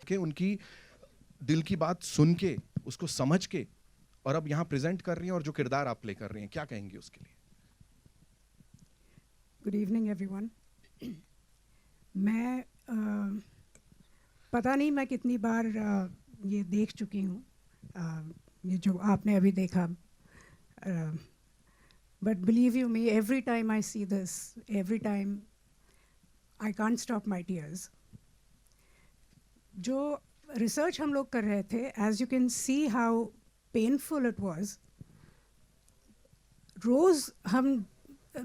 के, उनकी दिल की बात सुन के, उसको समझ के, और अब यहाँ प्रेजेंट कर रही हैं, और जो किरदार आप प्ले कर रही हैं, क्या कहेंगे उसके लिए? Good evening everyone. मैं पता नहीं मैं कितनी बार ये देख चुकी हूँ, ये जो आपने अभी देखा, but believe you me, every time I see this, every time I can't stop my tears. जो रिसर्च हम लोग कर रहे थे, as you can see how painful it was. रोज़ हम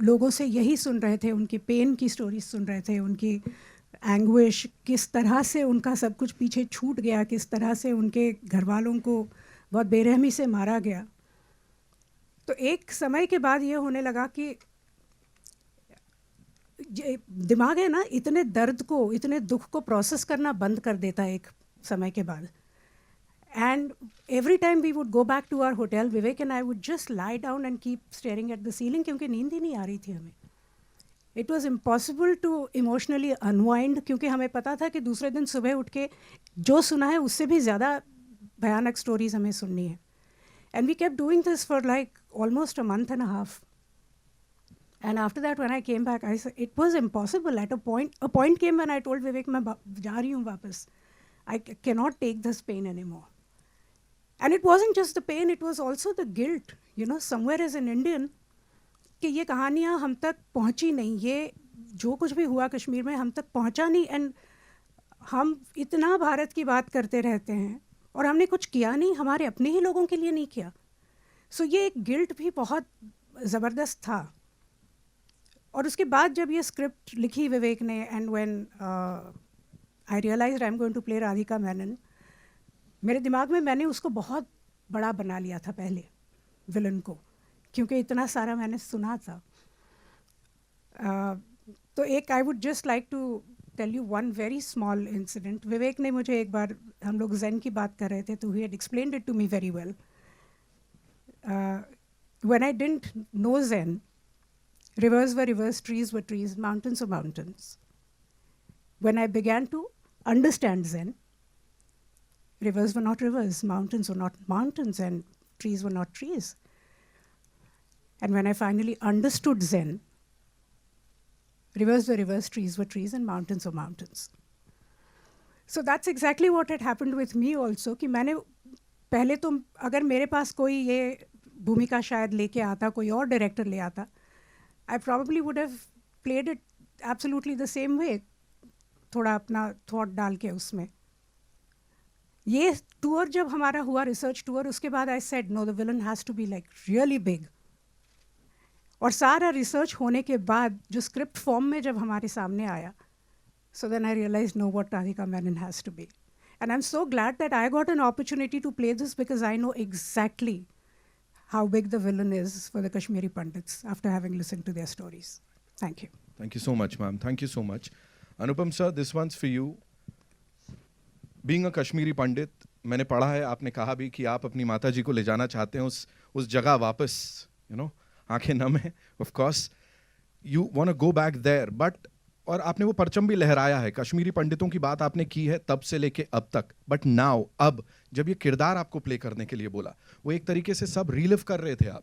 लोगों से यही सुन रहे थे, उनकी पेन की स्टोरीज सुन रहे थे, उनकी एंग्विश, किस तरह से उनका सब कुछ पीछे छूट गया, किस तरह से उनके घर वालों को बहुत बेरहमी से मारा गया। तो एक समय के बाद ये होने लगा कि दिमाग है ना, इतने दर्द को, इतने दुख को प्रोसेस करना बंद कर देता है एक समय के बाद। And every time we would go back to our hotel, Vivek and I would just lie down and keep staring at the ceiling क्योंकि नींद ही नहीं आ रही थी हमें. It was impossible to emotionally unwind क्योंकि हमें पता था कि दूसरे दिन सुबह उठ के जो सुना है उससे भी ज़्यादा भयानक स्टोरीज हमें सुननी है. And we kept doing this for like almost a month and a half. And after that, when I came back, I said it was impossible. At a point came when I told Vivek, मैं जा रही हूँ वापस. I cannot take this pain anymore. And it wasn't just the pain, it was also the guilt, you know, somewhere as an Indian, कि ये कहानियाँ हम तक पहुँची नहीं, ये जो कुछ भी हुआ कश्मीर में हम तक पहुँचा नहीं, एंड हम इतना भारत की बात करते रहते हैं और हमने कुछ किया नहीं, हमारे अपने ही लोगों के लिए नहीं किया. सो ये एक गिल्ट भी बहुत ज़बरदस्त था. और उसके बाद जब ये स्क्रिप्ट लिखी विवेक ने, and when I realised I am going to play Radhika Menon, मेरे दिमाग में मैंने उसको बहुत बड़ा बना लिया था पहले, विलन को, क्योंकि इतना सारा मैंने सुना था. तो एक I would just like to tell you one very small incident. Vivek ने मुझे एक बार, हम लोग ज़ेन की बात कर रहे थे, तो he had explained it to me very well. When I didn't know then, rivers were rivers, trees were trees, mountains were mountains. When I began to understand Zen, rivers were not rivers, mountains were not mountains, and trees were not trees. And when I finally understood Zen, rivers were rivers, trees were trees, and mountains were mountains. So that's exactly what had happened with me also, कि मैंने पहले तो, अगर मेरे पास कोई ये भूमिका शायद लेके आता, कोई और डायरेक्टर ले आता, I probably would have played it absolutely the same way, थोड़ा अपना थॉट डाल के उसमें. ये टूर जब हमारा हुआ, रिसर्च टूर, उसके बाद I said no, the villain has to be like really big. और सारा रिसर्च होने के बाद जो स्क्रिप्ट फॉर्म में जब हमारे सामने आया, so then I realized no, what Radhika Menon has to be. And I'm so glad that I got an opportunity to play this, because I know exactly how big the villain is for the Kashmiri Pandits after having listened to their stories. Thank you. Thank you so much, ma'am. Thank you so much. Anupam sir, this one's for you. Being a Kashmiri Pandit, मैंने पढ़ा है, आपने कहा भी कि आप अपनी माता जी को ले जाना चाहते हैं उस जगह वापस, you know, आंखें नम है. Of course, you want to go back there, but और आपने वो परचम भी लहराया है, कश्मीरी पंडितों की बात आपने की है तब से लेके अब तक. बट नाउ, अब जब ये किरदार आपको प्ले करने के लिए बोला, वो एक तरीके से सब रीलिव कर रहे थे आप,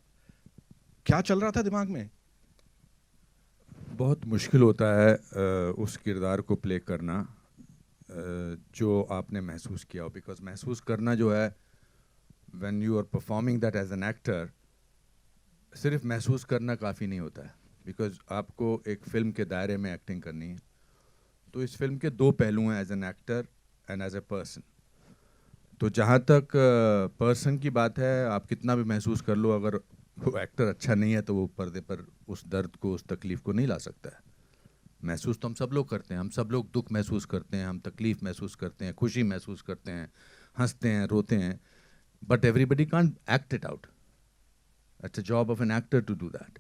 क्या चल रहा था दिमाग में? बहुत मुश्किल होता है उस किरदार को प्ले करना जो आपने महसूस किया हो, बिकॉज महसूस करना जो है, when you are performing that as an actor, सिर्फ महसूस करना काफ़ी नहीं होता है, बिकॉज आपको एक फ़िल्म के दायरे में एक्टिंग करनी है. तो इस फिल्म के दो पहलू हैं, as an actor and as a person. तो जहाँ तक पर्सन की बात है, आप कितना भी महसूस कर लो, अगर वो एक्टर अच्छा नहीं है तो वो पर्दे पर उस दर्द को, उस तकलीफ़ को नहीं ला सकता है. महसूस तो हम सब लोग करते हैं, हम सब लोग दुख महसूस करते हैं, हम तकलीफ़ महसूस करते हैं, खुशी महसूस करते हैं, हंसते हैं, रोते हैं, but everybody can't act it out. It's a job of an actor to do that.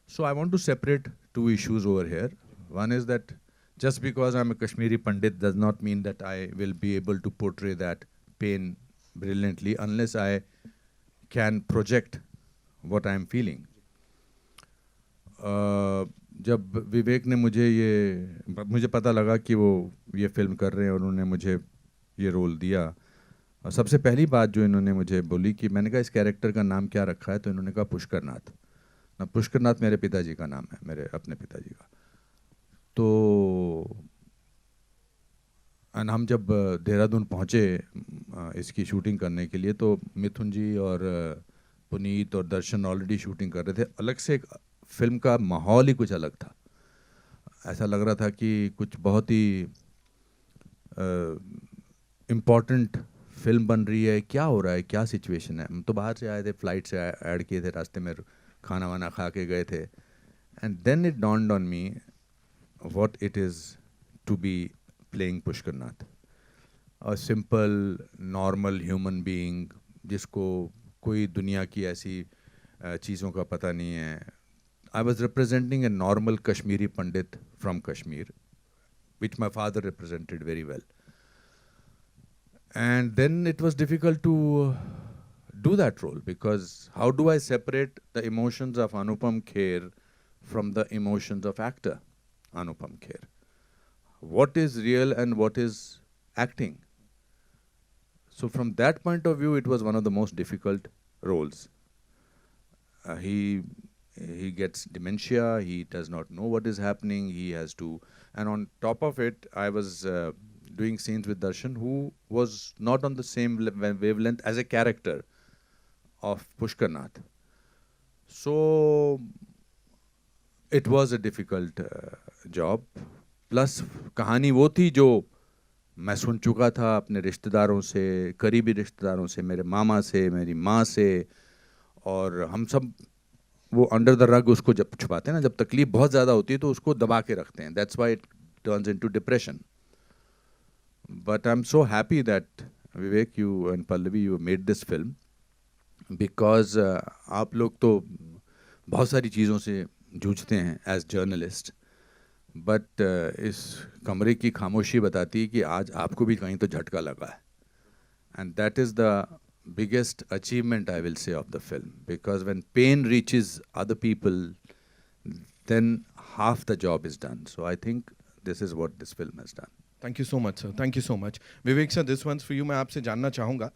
So I want to separate two issues over here. One is that just because I'm a Kashmiri Pandit does not mean that I will be able to portray that pain brilliantly unless I can project what I'm feeling. जब विवेक ने मुझे पता लगा कि वो ये film कर रहे हैं और उन्होंने मुझे ये रोल दिया, और सबसे पहली बात जो इन्होंने मुझे बोली कि मैंने कहा इस कैरेक्टर का नाम क्या रखा है, तो इन्होंने कहा पुष्करनाथ। ना, पुष्करनाथ मेरे पिताजी का नाम है, मेरे अपने पिताजी का। तो एंड हम जब देहरादून पहुँचे इसकी शूटिंग करने के लिए, तो मिथुन जी और पुनीत और दर्शन ऑलरेडी शूटिंग कर रहे थे। अलग से एक फिल्म का माहौल ही कुछ अलग था। ऐसा लग रहा था कि कुछ बहुत ही इम्पॉर्टेंट फिल्म बन रही है, क्या हो रहा है, क्या सिचुएशन है। हम तो बाहर से आए थे, फ्लाइट से ऐड किए थे, रास्ते में खाना वाना खा के गए थे। And then it dawned on me what it is to be playing Pushkarnath, a simple normal human being जिसको कोई दुनिया की ऐसी चीज़ों का पता नहीं है। I was representing a normal Kashmiri Pandit from Kashmir, which my father represented very well. And then it was difficult to do that role, because how do I separate the emotions of Anupam Kher from the emotions of actor Anupam Kher? What is real and what is acting? So from that point of view, it was one of the most difficult roles. He gets dementia, he does not know what is happening, he has to, and on top of it, I was doing scenes with Darshan, who was not on the same wavelength as a character of Pushkarnath. So it was a difficult job. Plus कहानी वो थी जो मैं सुन चुका था अपने रिश्तेदारों से, करीबी रिश्तेदारों से, मेरे मामा से, मेरी माँ से, और हम सब वो अंडर द रग उसको जब छुपाते हैं ना, जब तकलीफ बहुत ज़्यादा होती है तो उसको दबा के रखते हैं। That's why it turns into depression. But I am so happy that Vivek, you and Pallavi, you made this film, because आप लोग तो बहुत सारी चीज़ों से जूझते हैं एज जर्नलिस्ट, बट इस कमरे की खामोशी बताती है कि आज आपको भी कहीं तो झटका लगा है। And that is the biggest achievement, I will say, of the film, because when pain reaches other people, then half the job is done. So I think this is what this film has done. Thank you so much sir, thank you so much. Vivek sir, this one's for you. मैं आपसे जानना चाहूँगा,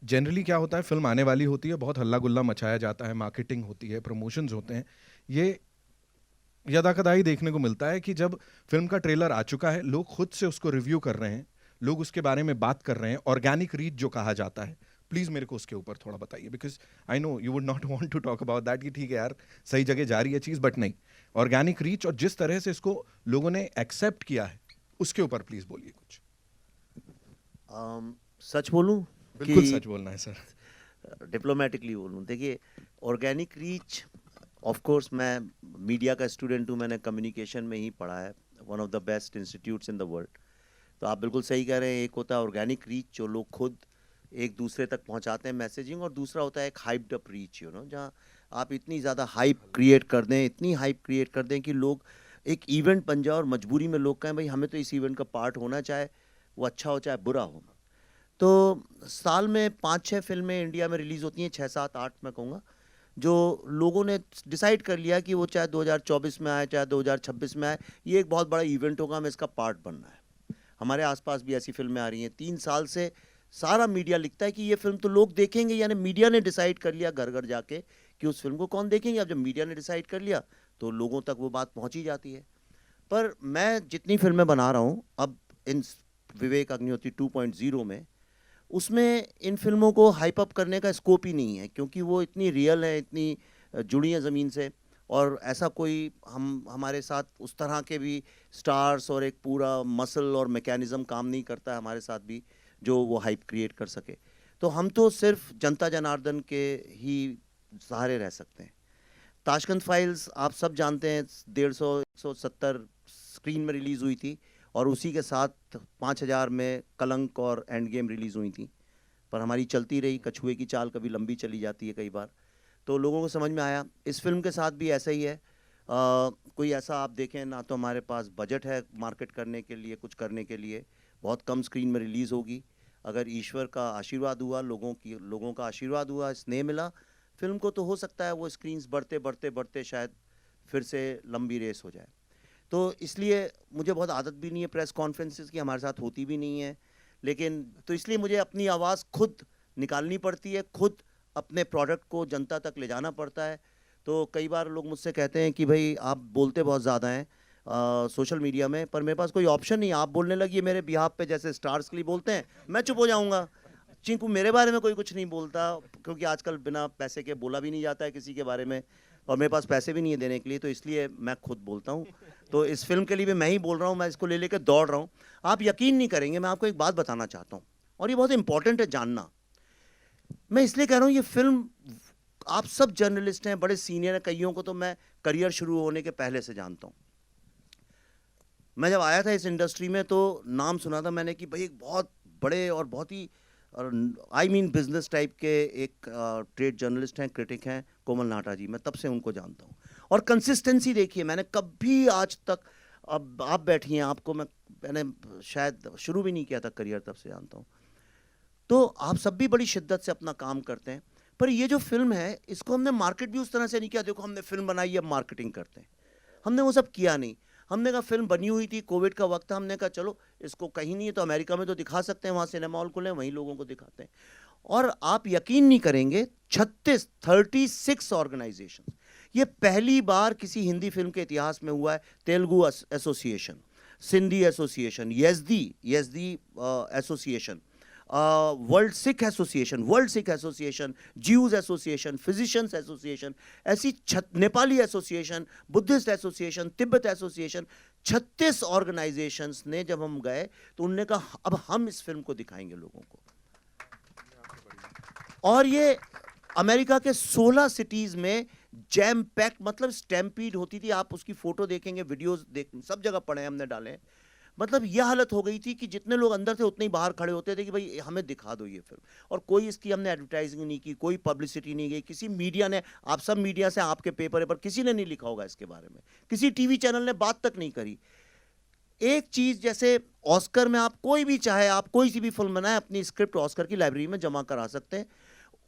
generally क्या होता है, film आने वाली होती है, बहुत हल्ला गुल्ला मचाया जाता है, मार्केटिंग होती है, प्रमोशंस होते हैं। ये यदाकदाई देखने को मिलता है कि जब फिल्म का ट्रेलर आ चुका है, लोग खुद से उसको रिव्यू कर रहे हैं, लोग उसके बारे में बात कर रहे हैं, ऑर्गेनिक रीच जो कहा जाता है। प्लीज़ मेरे को उसके ऊपर थोड़ा बताइए, because I know you would not want to talk about that कि ठीक है यार, सही जगह जा रही है चीज़, बट नहीं, ऑर्गेनिक रीच और जिस तरह से इसको लोगों ने एक्सेप्ट किया है, उसके ऊपर प्लीज़ बोलिए कुछ। सच बोलूं? बिल्कुल सच बोलना है सर। डिप्लोमेटिकली बोलूं, देखिए, ऑर्गेनिक रीच, ऑफ कोर्स मैं मीडिया का स्टूडेंट हूं, मैंने कम्युनिकेशन में ही पढ़ा है, one of the best institutes in the world. तो आप बिल्कुल सही कह रहे हैं, एक होता है ऑर्गेनिक रीच जो लोग खुद एक दूसरे तक पहुंचाते हैं मैसेजिंग, और दूसरा होता है एक हाइप्ड अप रीच, जहां आप इतनी ज़्यादा हाइप क्रिएट कर दें, इतनी हाइप क्रिएट कर दें कि लोग एक इवेंट बन जाए और मजबूरी में लोग कहें भाई हमें तो इस इवेंट का पार्ट होना, चाहे वो अच्छा हो चाहे बुरा हो। तो साल में 5-6 फिल्में इंडिया में रिलीज़ होती हैं, 6-7-8 मैं कहूँगा, जो लोगों ने डिसाइड कर लिया कि वो चाहे 2024 में आए चाहे 2026 में आए, ये एक बहुत बड़ा इवेंट होगा, हमें इसका पार्ट बनना है। हमारे आसपास भी ऐसी फिल्में आ रही हैं। 3 साल से सारा मीडिया लिखता है कि ये फिल्म तो लोग देखेंगे, यानी मीडिया ने डिसाइड कर लिया घर घर जाके कि उस फिल्म को कौन देखेंगे। अब जब मीडिया ने डिसाइड कर लिया तो लोगों तक वो बात पहुंच ही जाती है। पर मैं जितनी फिल्में बना रहा हूँ अब इन विवेक अग्निहोत्री 2.0 में, उसमें इन फिल्मों को हाइप अप करने का स्कोप ही नहीं है, क्योंकि वो इतनी रियल है, इतनी जुड़ी हैं ज़मीन से, और ऐसा कोई हमारे साथ उस तरह के भी स्टार्स और एक पूरा मसल और मैकेनिज़्म काम नहीं करता है हमारे साथ भी जो वो हाइप क्रिएट कर सके। तो हम तो सिर्फ जनता जनार्दन के ही सहारे रह सकते हैं। ताशकंद फाइल्स आप सब जानते हैं, 150-170 स्क्रीन में रिलीज़ हुई थी, और उसी के साथ 5000 में कलंक और एंड गेम रिलीज़ हुई थी, पर हमारी चलती रही। कछुए की चाल कभी लंबी चली जाती है कई बार, तो लोगों को समझ में आया। इस फिल्म के साथ भी ऐसा ही है। कोई ऐसा आप देखें ना, तो हमारे पास बजट है मार्केट करने के लिए, कुछ करने के लिए, बहुत कम स्क्रीन में रिलीज़ होगी। अगर ईश्वर का आशीर्वाद हुआ, लोगों का आशीर्वाद हुआ, स्नेह मिला फिल्म को, तो हो सकता है वो स्क्रीन्स बढ़ते बढ़ते बढ़ते शायद फिर से लंबी रेस हो जाए। तो इसलिए मुझे बहुत आदत भी नहीं है प्रेस कॉन्फ्रेंसेस की, हमारे साथ होती भी नहीं है, लेकिन तो इसलिए मुझे अपनी आवाज़ खुद निकालनी पड़ती है, खुद अपने प्रोडक्ट को जनता तक ले जाना पड़ता है। तो कई बार लोग मुझसे कहते हैं कि भाई आप बोलते बहुत ज़्यादा हैं सोशल मीडिया में, पर मेरे पास कोई ऑप्शन नहीं, आप बोलने लगिए मेरे बिहाफ पे जैसे स्टार्स के लिए बोलते हैं, मैं चुप हो जाऊँगा। चिंकू मेरे बारे में कोई कुछ नहीं बोलता, क्योंकि आजकल बिना पैसे के बोला भी नहीं जाता है किसी के बारे में, और मेरे पास पैसे भी नहीं है देने के लिए, तो इसलिए मैं खुद बोलता हूँ। तो इस फिल्म के लिए भी मैं ही बोल रहा हूँ, मैं इसको ले लेकर दौड़ रहा हूँ। आप यकीन नहीं करेंगे, मैं आपको एक बात बताना चाहता हूँ, और ये बहुत इंपॉर्टेंट है जानना। मैं इसलिए कह रहा हूँ, ये फिल्म, आप सब जर्नलिस्ट हैं, बड़े सीनियर हैं, कईयों को तो मैं करियर शुरू होने के पहले से जानता हूँ। मैं जब आया था इस इंडस्ट्री में तो नाम सुना था मैंने कि भाई एक बहुत बड़े और बहुत ही बिजनेस टाइप के एक ट्रेड जर्नलिस्ट हैं, क्रिटिक हैं, कोमल नाटा जी। मैं तब से उनको जानता हूँ, और कंसिस्टेंसी देखिए, मैंने कभी आज तक, अब आप बैठी हैं, आपको मैंने शायद शुरू भी नहीं किया था करियर, तब से जानता हूँ। तो आप सब भी बड़ी शिद्दत से अपना काम करते हैं, पर ये जो फिल्म है इसको हमने मार्केट भी उस तरह से नहीं किया, देखो हमने फिल्म बनाई अब मार्केटिंग करते हैं, हमने वो सब किया नहीं। हमने कहा फिल्म बनी हुई थी, कोविड का वक्त था, हमने कहा चलो इसको कहीं नहीं है तो अमेरिका में तो दिखा सकते हैं, वहाँ सिनेमा हॉल खुले, वहीं लोगों को दिखाते हैं। और आप यकीन नहीं करेंगे, 36 ऑर्गेनाइजेशन, ये पहली बार किसी हिंदी फिल्म के इतिहास में हुआ है। Telugu association, Sindhi association, Yazdi association, world Sikh association, Jews association, physicians association, ऐसी Nepali association, Buddhist association, Tibet association, 36 organisations ने जब हम गए तो उनने कहा अब हम इस फिल्म को दिखाएंगे लोगों को। और ये अमेरिका के 16 सिटीज में जैम पैक, मतलब स्टैम्पीड होती थी। आप उसकी फोटो देखेंगे, वीडियोस देख, सब जगह पड़े हमने डाले। मतलब यह हालत हो गई थी कि जितने लोग अंदर थे उतने ही बाहर खड़े होते थे कि भाई हमें दिखा दो ये फिल्म। और कोई इसकी हमने एडवर्टाइजिंग नहीं की, कोई पब्लिसिटी नहीं गई, किसी मीडिया ने, आप सब मीडिया से, आपके पेपर पर किसी ने नहीं लिखा होगा इसके बारे में, किसी टीवी चैनल ने बात तक नहीं करी। एक चीज जैसे ऑस्कर में, आप कोई भी चाहे, आप कोई सी भी फिल्म बनाए, अपनी स्क्रिप्ट ऑस्कर की लाइब्रेरी में जमा करा सकते हैं,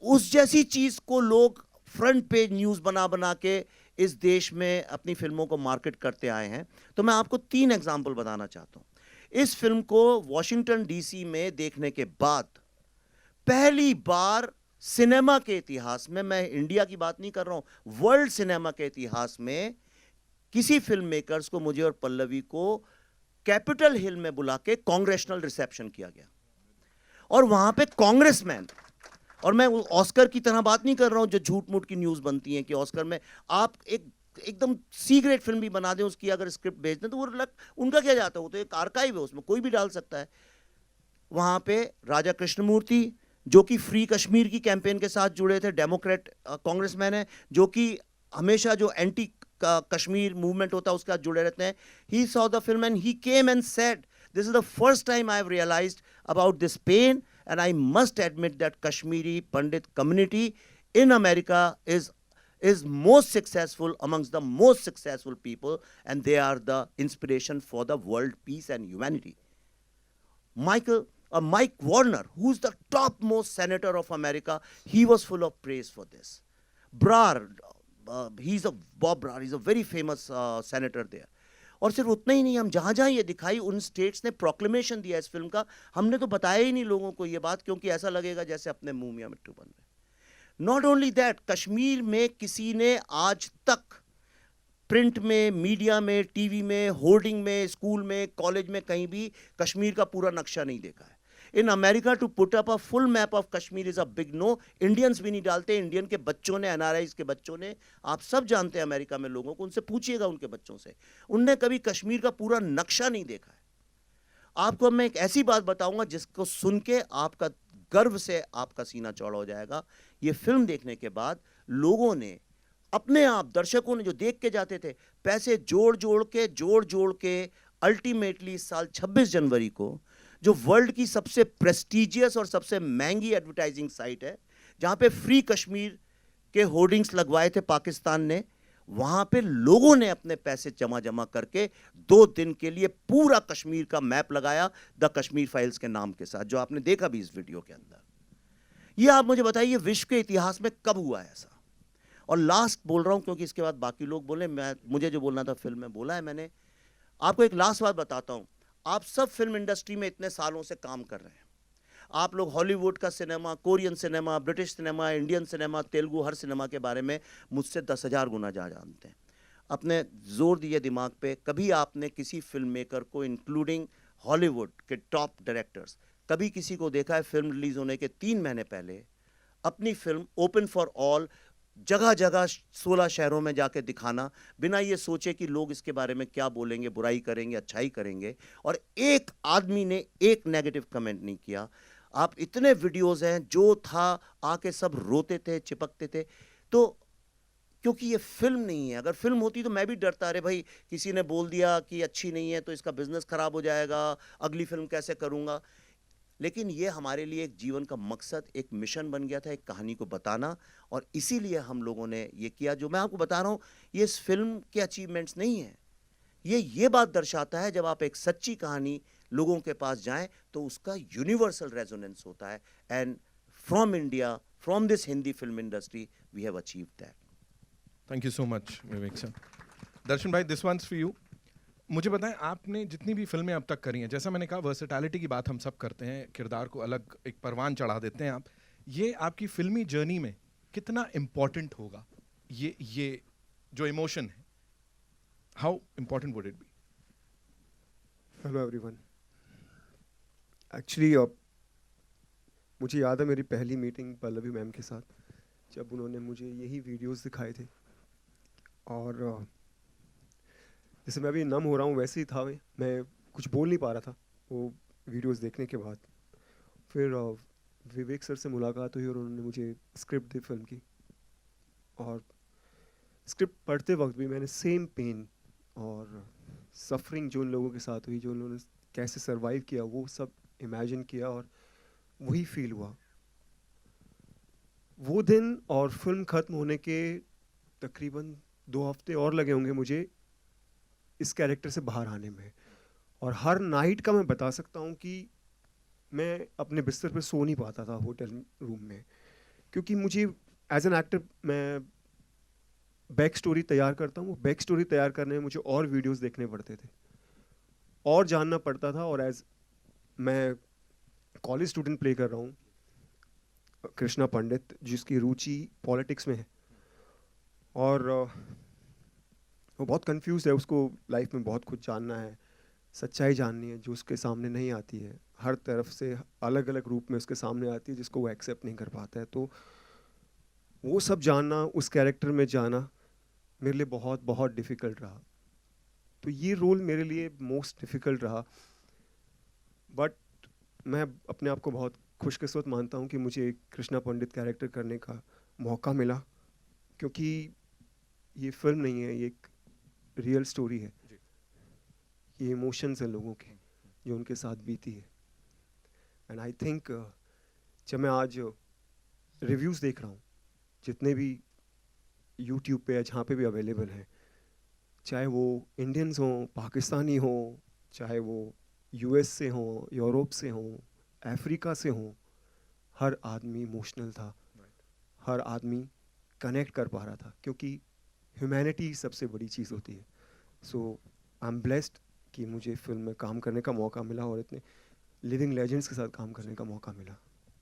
उस जैसी चीज को लोग फ्रंट पेज न्यूज बना बना के इस देश में अपनी फिल्मों को मार्केट करते आए हैं। तो मैं आपको 3 एग्जाम्पल बताना चाहता हूं। इस फिल्म को वॉशिंगटन डीसी में देखने के बाद पहली बार सिनेमा के इतिहास में, मैं इंडिया की बात नहीं कर रहा हूं, वर्ल्ड सिनेमा के इतिहास में किसी फिल्म मेकर्स को, मुझे और पल्लवी को, कैपिटल हिल में बुला के कांग्रेशनल रिसेप्शन किया गया। और वहां पे कांग्रेसमैन, और मैं ऑस्कर की तरह बात नहीं कर रहा हूं जो झूठ मूठ की न्यूज बनती है कि ऑस्कर में आप एकदम सी ग्रेड फिल्म भी बना दें, उसकी अगर स्क्रिप्ट भेज दें तो वो उनका क्या जाता है, वो तो एक आर्काइव है, उसमें कोई भी डाल सकता है। वहां पे राजा कृष्णमूर्ति, जो कि फ्री कश्मीर की कैंपेन के साथ जुड़े थे, डेमोक्रेट कांग्रेसमैन है, जो कि हमेशा जो एंटी कश्मीर मूवमेंट होता है उसके साथ जुड़े रहते हैं। He saw the film and he came and said, this is the first time I have realised about this pain and I must admit that Kashmiri Pandit community in America is most successful amongst the most successful people, and they are the inspiration for the world peace and humanity. Mike Warner, who's the topmost senator of America, he was full of praise for this. Bob Brar, he's a very famous senator there. और सिर्फ उतना ही नहीं, हम जहाँ जहाँ ये दिखाई, उन स्टेट्स ने प्रोक्लेमेशन दिया इस फिल्म का। हमने तो बताया ही नहीं लोगों को ये बात, क्योंकि ऐसा लगेगा जैसे अपने मुंह में मिट्टू बन रहे। नॉट ओनली दैट, कश्मीर में किसी ने आज तक प्रिंट में, मीडिया में, टीवी में, होर्डिंग में, स्कूल में, कॉलेज में, कहीं भी कश्मीर का पूरा नक्शा नहीं देखा है। In America to put up a full map of Kashmir is a big no. Indians भी नहीं डालते, इंडियन के बच्चों ने, एनआरआईज के बच्चों ने, आप सब जानते हैं अमेरिका में लोगों को, उनसे पूछिएगा उनके बच्चों से, उनने कभी कश्मीर का पूरा नक्शा नहीं देखा है। आपको मैं एक ऐसी बात बताऊंगा जिसको सुन के आपका गर्व से आपका सीना चौड़ा हो जाएगा। ये फिल्म देखने के बाद लोगों ने अपने आप, दर्शकों ने जो देख के जाते थे, पैसे जोड़ जोड़ के अल्टीमेटली इस साल 26 जनवरी को, जो वर्ल्ड की सबसे प्रेस्टिजियस और सबसे महंगी एडवर्टाइजिंग साइट है, जहां पे फ्री कश्मीर के होर्डिंग्स लगवाए थे पाकिस्तान ने, वहां पे लोगों ने अपने पैसे जमा करके 2 दिन के लिए पूरा कश्मीर का मैप लगाया, द कश्मीर फाइल्स के नाम के साथ, जो आपने देखा भी इस वीडियो के अंदर। ये आप मुझे बताइए विश्व के इतिहास में कब हुआ है ऐसा? और लास्ट बोल रहा हूं क्योंकि इसके बाद बाकी लोग बोले, मुझे जो बोलना था फिल्म में बोला है मैंने। आपको एक लास्ट बात बताता हूं, आप सब फिल्म इंडस्ट्री में इतने सालों से काम कर रहे हैं, आप लोग हॉलीवुड का cinema, Korean cinema, British cinema, Indian cinema, Telugu, हर सिनेमा के बारे में मुझसे 10,000 गुना ज़्यादा जानते हैं। अपने जोर दिए दिमाग पे, कभी आपने किसी फिल्म मेकर को, इंक्लूडिंग हॉलीवुड के टॉप डायरेक्टर्स, कभी किसी को देखा है फिल्म रिलीज होने के 3 महीने पहले अपनी फिल्म ओपन फॉर ऑल जगह जगह 16 शहरों में जाके दिखाना, बिना ये सोचे कि लोग इसके बारे में क्या बोलेंगे, बुराई करेंगे, अच्छाई करेंगे, और एक आदमी ने एक नेगेटिव कमेंट नहीं किया। आप इतने वीडियोस हैं, जो था आके सब रोते थे, चिपकते थे। तो क्योंकि ये फिल्म नहीं है, अगर फिल्म होती तो मैं भी डरता, अरे भाई किसी ने बोल दिया कि अच्छी नहीं है तो इसका बिजनेस खराब हो जाएगा, अगली फिल्म कैसे करूंगा। लेकिन ये हमारे लिए एक जीवन का मकसद, एक मिशन बन गया था, एक कहानी को बताना, और इसीलिए हम लोगों ने ये किया। जो मैं आपको बता रहा हूँ, ये इस फिल्म के अचीवमेंट्स नहीं है, ये बात दर्शाता है जब आप एक सच्ची कहानी लोगों के पास जाएं तो उसका यूनिवर्सल रेजोनेंस होता है। And from India, from this Hindi film industry, we have achieved that. Thank you so much Vivek sir. Darshan भाई, दिस वंस फॉर यू। मुझे बताएं, आपने जितनी भी फिल्में अब तक करी हैं, जैसा मैंने कहा वर्सेटैलिटी की बात हम सब करते हैं, किरदार को अलग एक परवान चढ़ा देते हैं आप, ये आपकी फिल्मी जर्नी में कितना इम्पोर्टेंट होगा, ये जो इमोशन है, how important would it be? Hello everyone. Actually मुझे याद है मेरी पहली मीटिंग पल्लवी मैम के साथ, जब उन्होंने मुझे यही वीडियोस दिखाए थे, और जैसे मैं अभी नम हो रहा हूँ वैसे ही था, मैं कुछ बोल नहीं पा रहा था वो वीडियोस देखने के बाद। फिर विवेक सर से मुलाकात हुई और उन्होंने मुझे स्क्रिप्ट दी फिल्म की, और स्क्रिप्ट पढ़ते वक्त भी मैंने सेम पेन और सफरिंग जो उन लोगों के साथ हुई, जो उन्होंने कैसे सरवाइव किया, वो सब इमेजिन किया और वही फील हुआ। वो दिन और फिल्म ख़त्म होने के तकरीबन 2 हफ्ते और लगे होंगे मुझे इस कैरेक्टर से बाहर आने में, और हर नाइट का मैं बता सकता हूँ कि मैं अपने बिस्तर पे सो नहीं पाता था होटल रूम में, क्योंकि मुझे एज एन एक्टर मैं बैक स्टोरी तैयार करता हूँ, बैक स्टोरी तैयार करने में मुझे और वीडियोस देखने पड़ते थे और जानना पड़ता था। और एज मैं कॉलेज स्टूडेंट प्ले कर रहा हूँ, कृष्णा पंडित, जिसकी रुचि पॉलिटिक्स में है, और वो बहुत कंफ्यूज है, उसको लाइफ में बहुत कुछ जानना है, सच्चाई जाननी है जो उसके सामने नहीं आती है, हर तरफ से अलग अलग रूप में उसके सामने आती है जिसको वो एक्सेप्ट नहीं कर पाता है। तो वो सब जानना, उस कैरेक्टर में जाना मेरे लिए बहुत बहुत डिफ़िकल्ट रहा। तो ये रोल मेरे लिए मोस्ट डिफ़िकल्ट रहा, बट मैं अपने आप को बहुत खुशकिस्मत मानता हूँ कि मुझे कृष्णा पंडित कैरेक्टर करने का मौका मिला, क्योंकि ये फिल्म नहीं है, ये एक रियल स्टोरी है, ये इमोशंस हैं लोगों के जो उनके साथ बीती है। एंड आई थिंक जब मैं आज रिव्यूज़ देख रहा हूँ, जितने भी यूट्यूब पे या जहाँ पे भी अवेलेबल हैं, चाहे वो इंडियंस हों, पाकिस्तानी हों, चाहे वो यूएस से हों, यूरोप से हों, अफ्रीका से हों, हर आदमी इमोशनल था, हर आदमी कनेक्ट कर पा रहा था, क्योंकि ह्यूमैनिटी सबसे बड़ी चीज़ होती है। सो आई एम ब्लेस्ड कि मुझे फिल्म में काम करने का मौका मिला और इतने लिविंग लेजेंड्स के साथ काम करने का मौका मिला।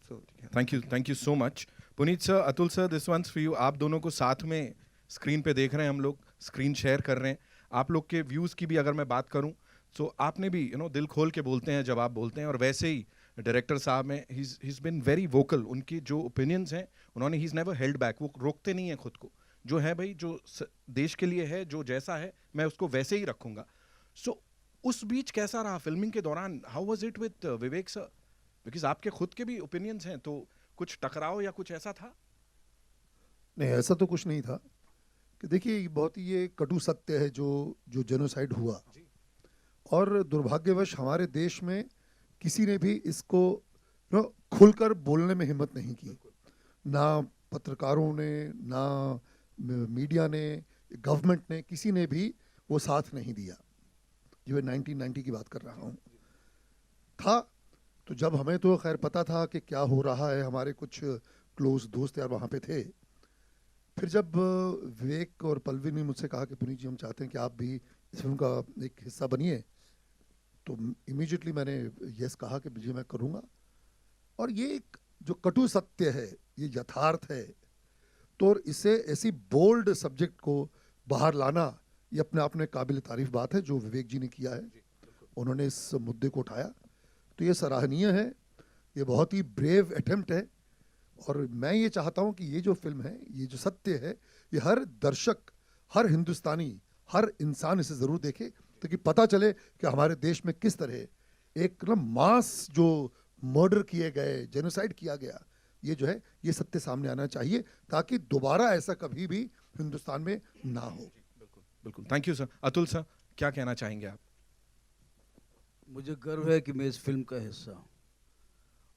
So thank you so much. Puneet sir, Atul sir, this one's for you. आप दोनों को साथ में स्क्रीन पे देख रहे हैं, हम लोग स्क्रीन शेयर कर रहे हैं। आप लोग के व्यूज़ की भी अगर मैं बात करूं, तो आपने भी दिल खोल के बोलते हैं जब आप बोलते हैं, और वैसे ही डायरेक्टर साहब में he is been very vocal. उनकी जो ओपिनियंस हैं, उन्होंने he is never held back, वो रोकते नहीं हैं खुद को। जो है भाई, जो देश के लिए है, जो जैसा है मैं उसको वैसे ही रखूंगा। सो उस बीच कैसा रहा फिल्मिंग के दौरान? How was it with Vivek sir? Because आपके खुद के भी ओपिनियंस हैं, तो कुछ टकराव या कुछ ऐसा था? नहीं, ऐसा तो कुछ नहीं था। कि देखिए, बहुत ही ये कटु सत्य है जो जेनोसाइड हुआ, और दुर्भाग्यवश हमारे देश में किसी ने भी इसको खुलकर बोलने में हिम्मत नहीं की। ना पत्रकारों ने, ना मीडिया ने, गवर्नमेंट ने, किसी ने भी वो साथ नहीं दिया। ये मैं 1990 की बात कर रहा हूँ। था तो जब हमें तो खैर पता था कि क्या हो रहा है, हमारे कुछ क्लोज दोस्त यार वहाँ पे थे। फिर जब विवेक और पल्लवी ने मुझसे कहा कि पुनीत जी, हम चाहते हैं कि आप भी इस फिल्म का एक हिस्सा बनिए, तो इमीडिएटली मैंने यस कहा कि जी मैं करूँगा। और ये एक जो कटु सत्य है, ये यथार्थ है, तो और इसे ऐसी बोल्ड सब्जेक्ट को बाहर लाना, ये अपने आप में काबिल तारीफ बात है जो विवेक जी ने किया है। उन्होंने इस मुद्दे को उठाया, तो ये सराहनीय है, ये बहुत ही ब्रेव अटेम्प्ट है। और मैं ये चाहता हूँ कि ये जो फिल्म है, ये जो सत्य है, ये हर दर्शक, हर हिंदुस्तानी, हर इंसान इसे ज़रूर देखे, ताकि पता चले कि हमारे देश में किस तरह एक ना मास जो मर्डर किए गए, जेनोसाइड किया गया, ये जो है ये सत्य सामने आना चाहिए, ताकि दोबारा ऐसा कभी भी हिंदुस्तान में ना हो। बिल्कुल बिल्कुल, thank you sir. Atul sir, क्या कहना चाहेंगे आप? मुझे गर्व है कि मैं इस फिल्म का हिस्सा हूँ,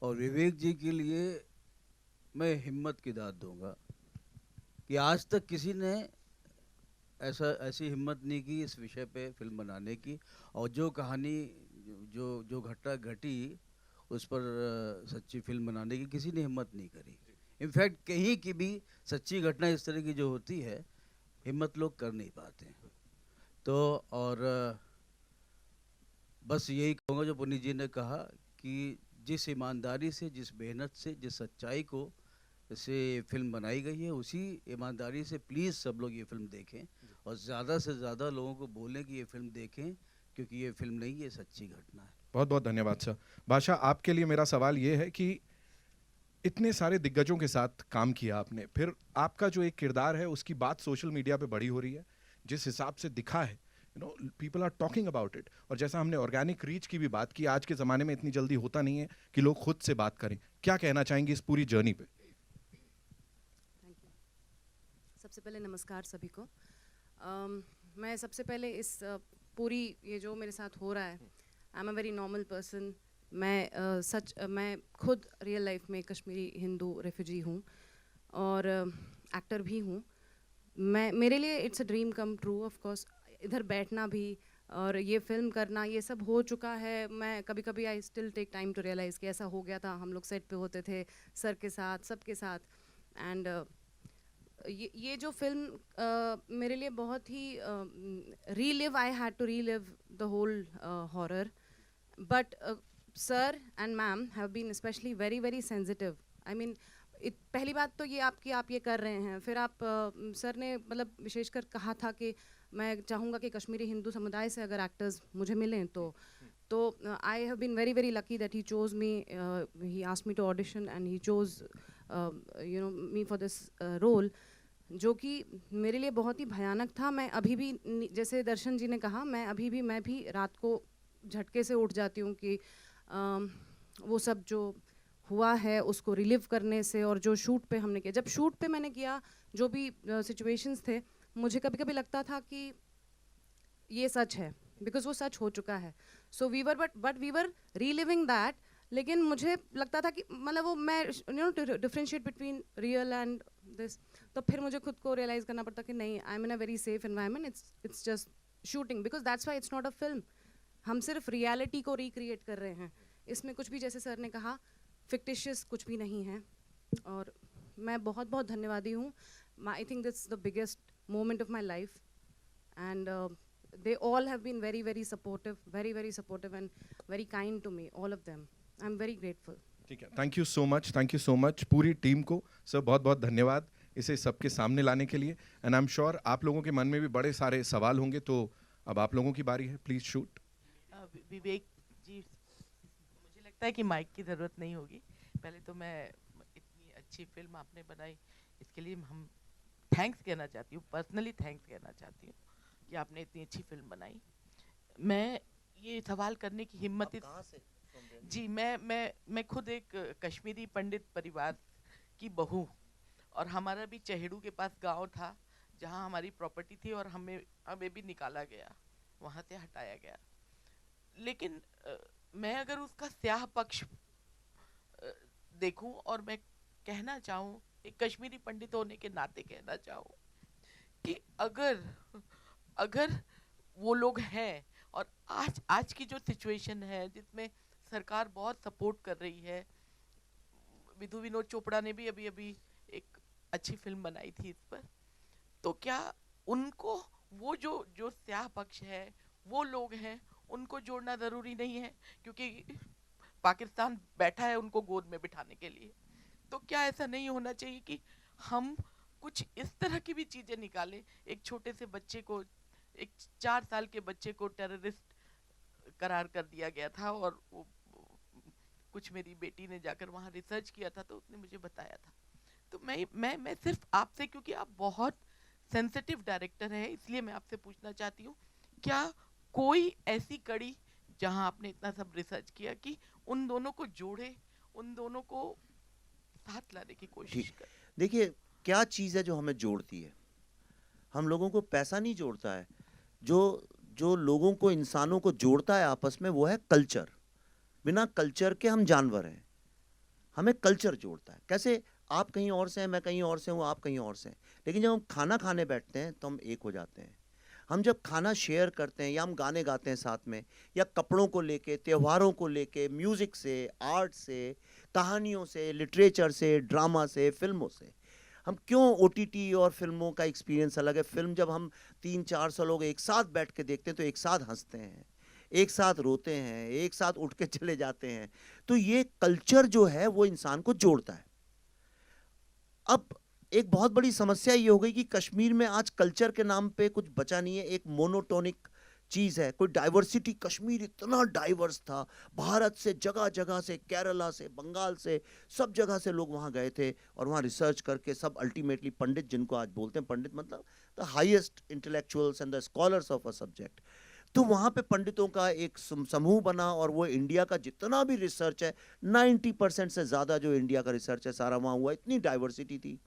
और विवेक जी के लिए मैं हिम्मत की दाद दूंगा कि आज तक किसी ने ऐसी हिम्मत नहीं की इस विषय पे फिल्म बनाने की, और जो कहानी जो घटना घटी उस पर सच्ची फिल्म बनाने की किसी ने हिम्मत नहीं करी। इनफैक्ट कहीं की भी सच्ची घटना इस तरह की जो होती है, हिम्मत लोग कर नहीं पाते हैं। तो और बस यही कहूँगा जो पुनीत जी ने कहा कि जिस ईमानदारी से, जिस मेहनत से, जिस सच्चाई को से फिल्म बनाई गई है, उसी ईमानदारी से प्लीज़ सब लोग ये फिल्म देखें, और ज़्यादा से ज़्यादा लोगों को बोलें कि ये फिल्म देखें, क्योंकि ये फिल्म नहीं, ये सच्ची घटना है। बहुत बहुत धन्यवाद सर। बादशाह, आपके लिए मेरा सवाल ये है कि इतने सारे दिग्गजों के साथ काम किया आपने, फिर आपका जो एक किरदार है उसकी बात सोशल मीडिया पे बड़ी हो रही है, जिस हिसाब से दिखा है, you know, people are talking about it. और जैसा हमने ऑर्गेनिक रीच की भी बात की, आज के ज़माने में इतनी जल्दी होता नहीं है कि लोग खुद से बात करें। क्या कहना चाहेंगे इस पूरी जर्नी पे? Thank you. सबसे पहले नमस्कार सभी को। मैं सबसे पहले इस पूरी ये जो मेरे साथ हो रहा है, I am a very normal person. मैं खुद रियल लाइफ में कश्मीरी हिंदू रेफ्यूजी हूँ और एक्टर भी हूँ। मेरे लिए it's a dream come true. Of course इधर बैठना भी और ये फिल्म करना, ये सब हो चुका है। मैं कभी कभी I still take time to realise कि ऐसा हो गया था। हम लोग सेट पे होते थे सर के साथ, सबके साथ, एंड ये जो फिल्म मेरे लिए बहुत ही relive, I had to relive the whole horror, but sir and ma'am have been specially very very sensitive. I mean पहली बात तो ये आप ये कर रहे हैं, फिर आप सर ने मतलब विशेषकर कहा था कि मैं चाहूँगा कि कश्मीरी हिंदू समुदाय से अगर एक्टर्स मुझे मिलें तो I have been very very lucky that he chose me, he asked me to audition and he chose you know me for this role, जो कि मेरे लिए बहुत ही भयानक था। मैं अभी भी, जैसे दर्शन जी ने कहा, मैं भी रात को झटके से उठ जाती हूँ कि वो सब जो हुआ है उसको रिलीव करने से। और जो शूट पे हमने किया, जब शूट पे मैंने किया, जो भी सिचुएशंस थे, मुझे कभी कभी लगता था कि ये सच है, बिकॉज वो सच हो चुका है। So we were but we were reliving that. लेकिन मुझे लगता था कि मतलब वो मैं you know to differentiate between real and this, तो फिर मुझे खुद को रियलाइज़ करना पड़ता कि नहीं, I am in a very safe environment, it's just shooting, because that's why it's not a film. हम सिर्फ रियलिटी को रिक्रिएट कर रहे हैं, इसमें कुछ भी, जैसे सर ने कहा, फिक्टिशियस कुछ भी नहीं है। और मैं बहुत बहुत धन्यवादी हूँ। I think that's the biggest moment of my life, and they all have been very very supportive and very kind to me, all of them. I'm very grateful. ठीक है, थैंक यू सो मच पूरी team को। Sir बहुत बहुत धन्यवाद इसे सबके सामने लाने के लिए। एंड आई एम श्योर आप लोगों के मन में भी बड़े सारे सवाल होंगे, तो अब आप लोगों की बारी है, प्लीज शूट। विवेक जी, मुझे लगता है कि माइक की ज़रूरत नहीं होगी। पहले तो मैं इतनी अच्छी फिल्म आपने बनाई, इसके लिए हम थैंक्स कहना चाहती हूँ, पर्सनली थैंक्स कहना चाहती हूँ कि आपने इतनी अच्छी फिल्म बनाई। मैं ये सवाल करने की हिम्मत जी, मैं खुद एक कश्मीरी पंडित परिवार की बहू, और हमारा भी चहेड़ू के पास गांव था जहां हमारी प्रॉपर्टी थी, और हमें भी निकाला गया, वहां से हटाया गया। लेकिन मैं अगर उसका स्याह पक्ष देखूं, और मैं कहना चाहूँ, एक कश्मीरी पंडित होने के नाते कहना चाहूँ कि अगर वो लोग हैं, और आज की जो सिचुएशन है जिसमें सरकार बहुत सपोर्ट कर रही है, विधु विनोद चोपड़ा ने भी अभी एक अच्छी फिल्म बनाई थी इस पर, तो क्या उनको वो जो स्याह पक्ष है, वो लोग हैं, उनको जोड़ना ज़रूरी नहीं है, क्योंकि पाकिस्तान बैठा है उनको गोद में बिठाने के लिए। तो क्या ऐसा नहीं होना चाहिए कि हम कुछ इस तरह की भी चीज़ें निकालें? एक छोटे से बच्चे को, एक 4 साल के बच्चे को टेररिस्ट करार कर दिया गया था, और वो कुछ मेरी बेटी ने जाकर वहाँ रिसर्च किया था तो उसने मुझे बताया था। तो मैं सिर्फ आपसे, क्योंकि आप बहुत सेंसिटिव डायरेक्टर है, इसलिए मैं आपसे पूछना चाहती हूँ, क्या कोई ऐसी कड़ी जहाँ आपने इतना सब रिसर्च किया कि उन दोनों को जोड़े, उन दोनों को साथ लाने की कोशिश ठीक। करें? देखिए, क्या चीज़ है जो हमें जोड़ती है? हम लोगों को पैसा नहीं जोड़ता है। जो जो लोगों को, इंसानों को जोड़ता है आपस में, वो है कल्चर। बिना कल्चर के हम जानवर हैं। हमें कल्चर जोड़ता है। कैसे? आप कहीं और से हैं, मैं कहीं और से हूँ, आप कहीं और से हैं, लेकिन जब हम खाना खाने बैठते हैं तो हम एक हो जाते हैं। हम जब खाना शेयर करते हैं, या हम गाने गाते हैं साथ में, या कपड़ों को लेके, त्योहारों को लेके, म्यूज़िक से, आर्ट से, कहानियों से, लिटरेचर से, ड्रामा से, फिल्मों से, हम क्यों ओटीटी और फिल्मों का एक्सपीरियंस अलग है। फिल्म जब हम 300-400 लोग एक साथ बैठ के देखते हैं तो एक साथ हंसते हैं, एक साथ रोते हैं, एक साथ उठ के चले जाते हैं। तो ये कल्चर जो है वो इंसान को जोड़ता है। अब एक बहुत बड़ी समस्या ये हो गई कि कश्मीर में आज कल्चर के नाम पे कुछ बचा नहीं है। एक मोनोटोनिक चीज़ है, कोई डाइवर्सिटी। कश्मीर इतना डाइवर्स था, भारत से जगह जगह से, केरला से, बंगाल से, सब जगह से लोग वहाँ गए थे और वहाँ रिसर्च करके सब अल्टीमेटली पंडित, जिनको आज बोलते हैं पंडित मतलब the highest intellectuals and the scholars of a subject, तो वहाँ पे पंडितों का एक समूह बना और वो इंडिया का जितना भी रिसर्च है, 90% से ज़्यादा जो इंडिया का रिसर्च है सारा वहाँ हुआ। इतनी डाइवर्सिटी थी।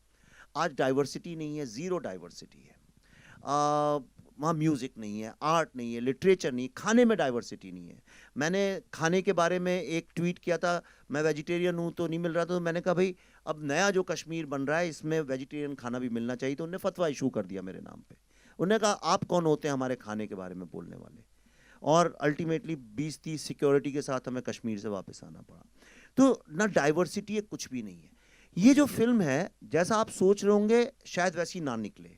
आज डाइवर्सिटी नहीं है, ज़ीरो डाइवर्सिटी है। वहाँ म्यूज़िक नहीं है, आर्ट नहीं है, लिटरेचर नहीं, खाने में डाइवर्सिटी नहीं है। मैंने खाने के बारे में एक ट्वीट किया था, मैं वेजिटेरियन हूँ तो नहीं मिल रहा था, तो मैंने कहा भाई अब नया जो कश्मीर बन रहा है इसमें वेजिटेरियन खाना भी मिलना चाहिए। तो उन्होंने फतवा इशू कर दिया मेरे नाम पे। उन्होंने कहा आप कौन होते हैं हमारे खाने के बारे में बोलने वाले। और अल्टीमेटली 20-30 सिक्योरिटी के साथ हमें कश्मीर से वापस आना पड़ा। तो ना डाइवर्सिटी है, कुछ भी नहीं है। ये जो फिल्म है, जैसा आप सोच रहे होंगे शायद वैसी ना निकले,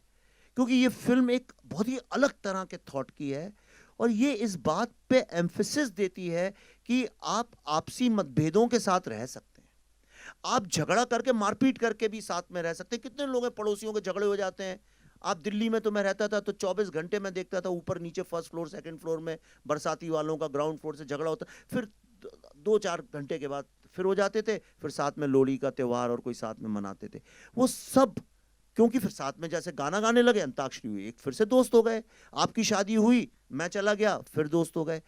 क्योंकि ये फिल्म एक बहुत ही अलग तरह के थॉट की है और ये इस बात पे एम्फेसिस देती है कि आप आपसी मतभेदों के साथ रह सकते हैं, आप झगड़ा करके, मारपीट करके भी साथ में रह सकते हैं। कितने लोग हैं पड़ोसियों के झगड़े हो जाते हैं। आप दिल्ली में, तो मैं रहता था तो 24 घंटे मैं देखता था ऊपर नीचे, फर्स्ट फ्लोर सेकंड फ्लोर में बरसाती वालों का ग्राउंड फ्लोर से झगड़ा होता, फिर 2-4 घंटे के बाद फिर हो जाते थे, फिर साथ में लोहड़ी का त्यौहार और कोई साथ में मनाते थे। वो सब क्योंकि फिर साथ में जैसे गाना गाने लगे, अंताक्षरी हुई, एक फिर से दोस्त हो गए। आपकी शादी हुई, मैं चला गया, फिर दोस्त हो गए।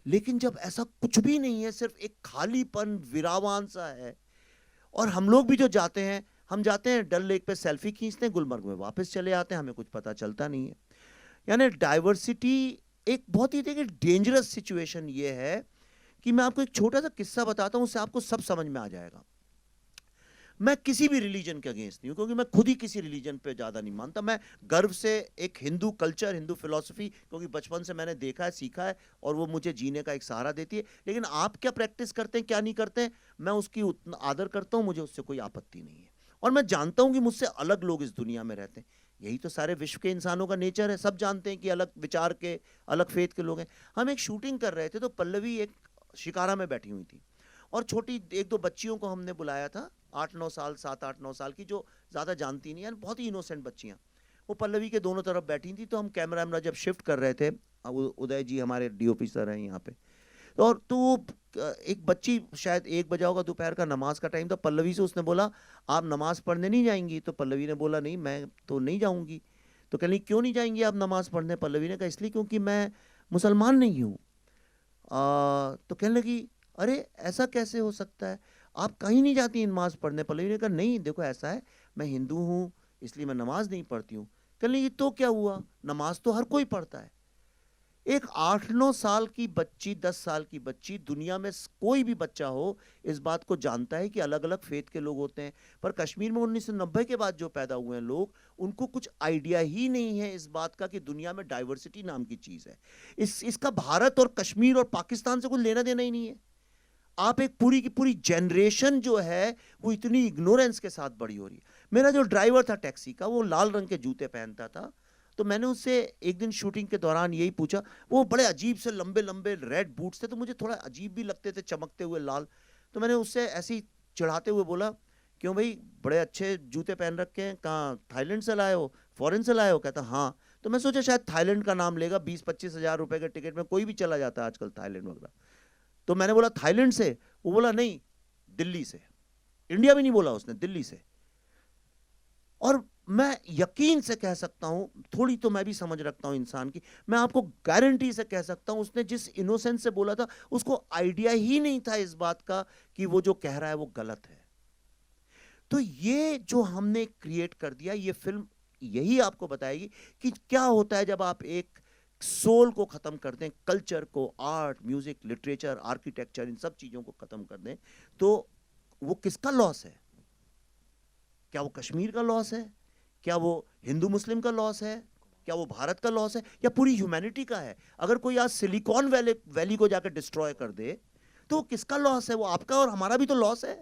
लेकिन जब ऐसा कुछ भी नहीं है, सिर्फ एक खालीपन, विरावान सा है। और हम लोग भी जो जाते हैं, हम जाते हैं डल लेक पे सेल्फी खींचते हैं, गुलमर्ग में वापस चले आते हैं, हमें कुछ पता चलता नहीं है। यानी डाइवर्सिटी एक बहुत ही देखिए डेंजरस सिचुएशन ये है कि मैं आपको एक छोटा सा किस्सा बताता हूँ, उससे आपको सब समझ में आ जाएगा। मैं किसी भी रिलीजन के अगेंस्ट नहीं हूँ, क्योंकि मैं खुद ही किसी रिलीजन पे ज़्यादा नहीं मानता। मैं गर्व से एक हिंदू कल्चर, हिंदू फिलॉसफी, क्योंकि बचपन से मैंने देखा है, सीखा है, और वो मुझे जीने का एक सहारा देती है। लेकिन आप क्या प्रैक्टिस करते हैं, क्या नहीं करते हैं, मैं उसकी उतना आदर करता हूँ, मुझे उससे कोई आपत्ति नहीं है। और मैं जानता हूँ कि मुझसे अलग लोग इस दुनिया में रहते हैं। यही तो सारे विश्व के इंसानों का नेचर है। सब जानते हैं कि अलग विचार के, अलग फेथ के लोग हैं। हम एक शूटिंग कर रहे थे तो पल्लवी एक शिकारा में बैठी हुई थी और छोटी 1-2 बच्चियों को हमने बुलाया था, 8-9 साल, 7-8-9 साल की, जो ज़्यादा जानती नहीं है, बहुत ही इनोसेंट बच्चियाँ। वो पल्लवी के दोनों तरफ बैठी थी। तो हम कैमरा जब शिफ्ट कर रहे थे, उदय जी हमारे डीओपी सर हैं यहाँ पे, और तो एक बच्ची, शायद 1 बजा होगा, दोपहर का नमाज का टाइम था, पल्लवी से उसने बोला आप नमाज पढ़ने नहीं जाएंगी? तो पल्लवी ने बोला नहीं, मैं तो नहीं जाऊँगी। तो कह रही क्यों नहीं जाएंगी आप नमाज पढ़ने? पल्लवी ने कहा इसलिए क्योंकि मैं मुसलमान नहीं हूँ। तो कहने लगी अरे ऐसा कैसे हो सकता है, आप कहीं नहीं जाती नमाज पढ़ने? पल्लवी ने कहा नहीं, देखो ऐसा है, मैं हिंदू हूँ इसलिए मैं नमाज नहीं पढ़ती हूँ। कहने लगी तो क्या हुआ, नमाज तो हर कोई पढ़ता है। एक 8-9 साल की बच्ची, 10 साल की बच्ची, दुनिया में कोई भी बच्चा हो इस बात को जानता है कि अलग अलग फेथ के लोग होते हैं। पर कश्मीर में 1990 के बाद जो पैदा हुए हैं लोग, उनको कुछ आइडिया ही नहीं है इस बात का कि दुनिया में डाइवर्सिटी नाम की चीज़ है। इसका भारत और कश्मीर और पाकिस्तान से कुछ लेना देना ही नहीं है। आप एक पूरी की पूरी जनरेशन जो है वो इतनी इग्नोरेंस के साथ बड़ी हो रही है। मेरा जो ड्राइवर था टैक्सी का, वो लाल रंग के जूते पहनता था, तो मैंने उससे एक दिन शूटिंग के दौरान यही पूछा, वो बड़े अजीब से लंबे लंबे रेड बूट्स थे, तो मुझे थोड़ा अजीब भी लगते थे, चमकते हुए लाल। तो मैंने उससे ऐसे ही चिढ़ाते हुए बोला, क्यों भाई बड़े अच्छे जूते पहन रखे हैं, कहाँ थाईलैंड से लाए हो, फॉरेन से लाए हो? कहता हाँ। तो मैं सोचा शायद थाईलैंड का नाम लेगा, 20-25 हज़ार रुपए के टिकट में कोई भी चला जाता है आजकल थाईलैंड वगैरह। तो मैंने बोला थाईलैंड से? वो बोला नहीं, दिल्ली से। इंडिया भी नहीं बोला उसने, दिल्ली से। और मैं यकीन से कह सकता हूं, थोड़ी तो मैं भी समझ रखता हूं इंसान की, मैं आपको गारंटी से कह सकता हूं उसने जिस इनोसेंस से बोला था, उसको आइडिया ही नहीं था इस बात का कि वो जो कह रहा है वो गलत है। तो ये जो हमने क्रिएट कर दिया, ये फिल्म यही आपको बताएगी कि क्या होता है जब आप एक सोल को खत्म कर दें, कल्चर को, आर्ट, म्यूजिक, लिटरेचर, आर्किटेक्चर, इन सब चीजों को खत्म कर दें, तो वो किसका लॉस है? क्या वो कश्मीर का लॉस है? क्या वो हिंदू मुस्लिम का लॉस है? क्या वो भारत का लॉस है? या पूरी ह्यूमैनिटी का है? अगर कोई आज सिलिकॉन वैली को जाकर डिस्ट्रॉय कर दे, तो किसका लॉस है? वो आपका और हमारा भी तो लॉस है।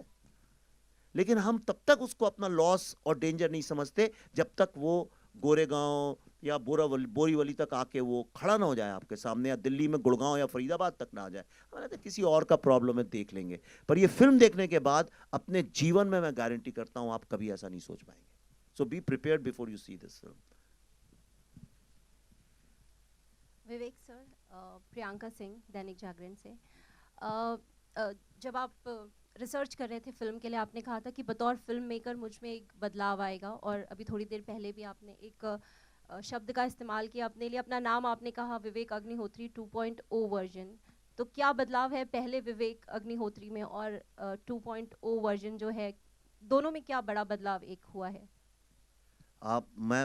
लेकिन हम तब तक उसको अपना लॉस और डेंजर नहीं समझते जब तक वो गोरेगांव या बोरीवली तक आके वो खड़ा ना हो जाए आपके सामने, या दिल्ली में गुड़गांव या फरीदाबाद तक ना आ जाए। हमारे तो किसी और का प्रॉब्लम है, देख लेंगे। पर ये फिल्म देखने के बाद अपने जीवन में मैं गारंटी करता हूं आप कभी ऐसा नहीं सोच पाएंगे। So be prepared before you see this film. Vivek sir, Priyanka Singh, Dainik Jagran से। जब आप रिसर्च कर रहे थे फिल्म के लिए, आपने कहा था कि बतौर फिल्म मेकर मुझ में एक बदलाव आएगा, और अभी थोड़ी देर पहले भी आपने एक शब्द का इस्तेमाल किया अपने लिए, अपना नाम आपने कहा विवेक अग्निहोत्री 2.0 वर्जन। तो क्या बदलाव है पहले विवेक अग्निहोत्री में और 2.0 वर्जन जो है, दोनों में क्या बड़ा बदलाव एक हुआ है?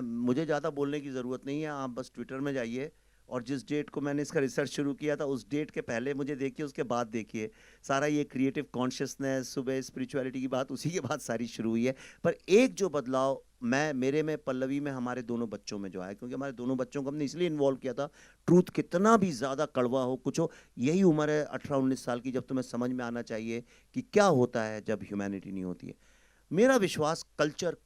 मुझे ज़्यादा बोलने की ज़रूरत नहीं है, आप बस ट्विटर में जाइए और जिस डेट को मैंने इसका रिसर्च शुरू किया था उस डेट के पहले मुझे देखिए, उसके बाद देखिए। सारा ये क्रिएटिव कॉन्शियसनेस, सुबह स्पिरिचुअलिटी की बात, उसी के बाद सारी शुरू हुई है। पर एक जो बदलाव मेरे में, पल्लवी में, हमारे दोनों बच्चों में जो आया, क्योंकि हमारे दोनों बच्चों को हमने इसलिए इन्वॉल्व किया था, ट्रूथ कितना भी ज़्यादा कड़वा हो, कुछ हो, यही उम्र है 18-19 साल की, जब तुम्हें समझ में आना चाहिए कि क्या होता है जब ह्यूमैनिटी नहीं होती है। मेरा विश्वास कल्चर,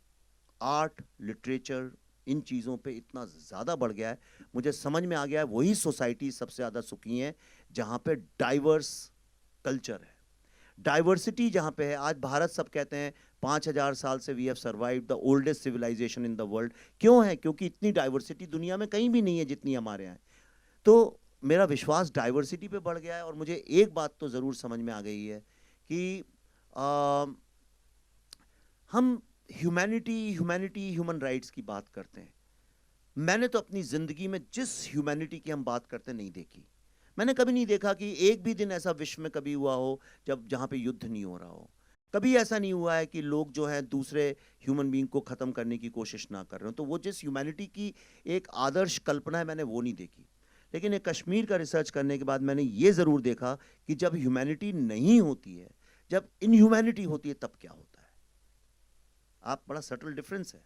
आर्ट, लिटरेचर, इन चीज़ों पे इतना ज़्यादा बढ़ गया है, मुझे समझ में आ गया है वही सोसाइटी सबसे ज़्यादा सुखी है जहाँ पे डाइवर्स कल्चर है, डाइवर्सिटी जहाँ पे है। आज भारत, सब कहते हैं 5000 साल से we have survived the oldest civilisation in the world. क्यों है? क्योंकि इतनी डाइवर्सिटी दुनिया में कहीं भी नहीं है जितनी हमारे यहाँ है। तो मेरा विश्वास डाइवर्सिटी पे बढ़ गया है। और मुझे एक बात तो ज़रूर समझ में आ गई है कि हम ह्यूमैनिटी, ह्यूमन राइट्स की बात करते हैं। मैंने तो अपनी ज़िंदगी में जिस ह्यूमैनिटी की हम बात करते नहीं देखी। मैंने कभी नहीं देखा कि एक भी दिन ऐसा विश्व में कभी हुआ हो जहाँ पे युद्ध नहीं हो रहा हो। कभी ऐसा नहीं हुआ है कि लोग जो हैं दूसरे ह्यूमन बीइंग को ख़त्म करने की कोशिश ना कर रहे हो। तो वो जिस ह्यूमैनिटी की एक आदर्श कल्पना है, मैंने वो नहीं देखी। लेकिन एक कश्मीर का रिसर्च करने के बाद मैंने ये ज़रूर देखा कि जब ह्यूमैनिटी नहीं होती है, जब इनह्यूमैनिटी होती है, तब क्या होता है। आप, बड़ा सटल डिफरेंस है।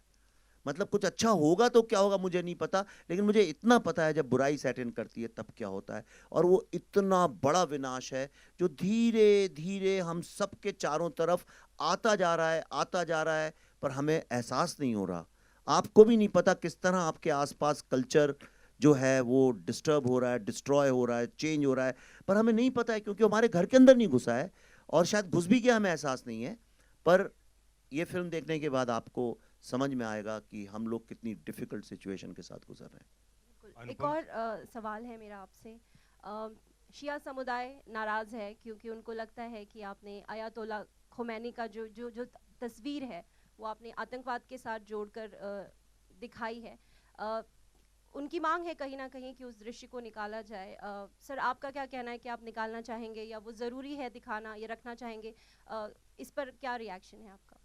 मतलब कुछ अच्छा होगा तो क्या होगा मुझे नहीं पता, लेकिन मुझे इतना पता है जब बुराई सेट इन करती है तब क्या होता है। और वो इतना बड़ा विनाश है जो धीरे धीरे हम सब के चारों तरफ आता जा रहा है, आता जा रहा है, पर हमें एहसास नहीं हो रहा। आपको भी नहीं पता किस तरह आपके आसपास कल्चर जो है वो डिस्टर्ब हो रहा है, डिस्ट्रॉय हो रहा है, चेंज हो रहा है, पर हमें नहीं पता है क्योंकि हमारे घर के अंदर नहीं घुसा है, और शायद घुस भी गया, हमें एहसास नहीं है। पर ये फिल्म देखने के बाद आपको समझ में आएगा कि हम लोग कितनी डिफिकल्ट सिचुएशन के साथ गुजर रहे हैं। एक और सवाल है मेरा आपसे। शिया समुदाय नाराज़ है क्योंकि उनको लगता है कि आपने आयतोल्ला खोमैनी का जो तस्वीर है वो आपने आतंकवाद के साथ जोड़कर दिखाई है। उनकी मांग है कहीं ना कहीं कि उस दृश्य को निकाला जाए। सर, आपका क्या कहना है कि आप निकालना चाहेंगे या वो ज़रूरी है दिखाना, या रखना चाहेंगे? इस पर क्या रिएक्शन है आपका?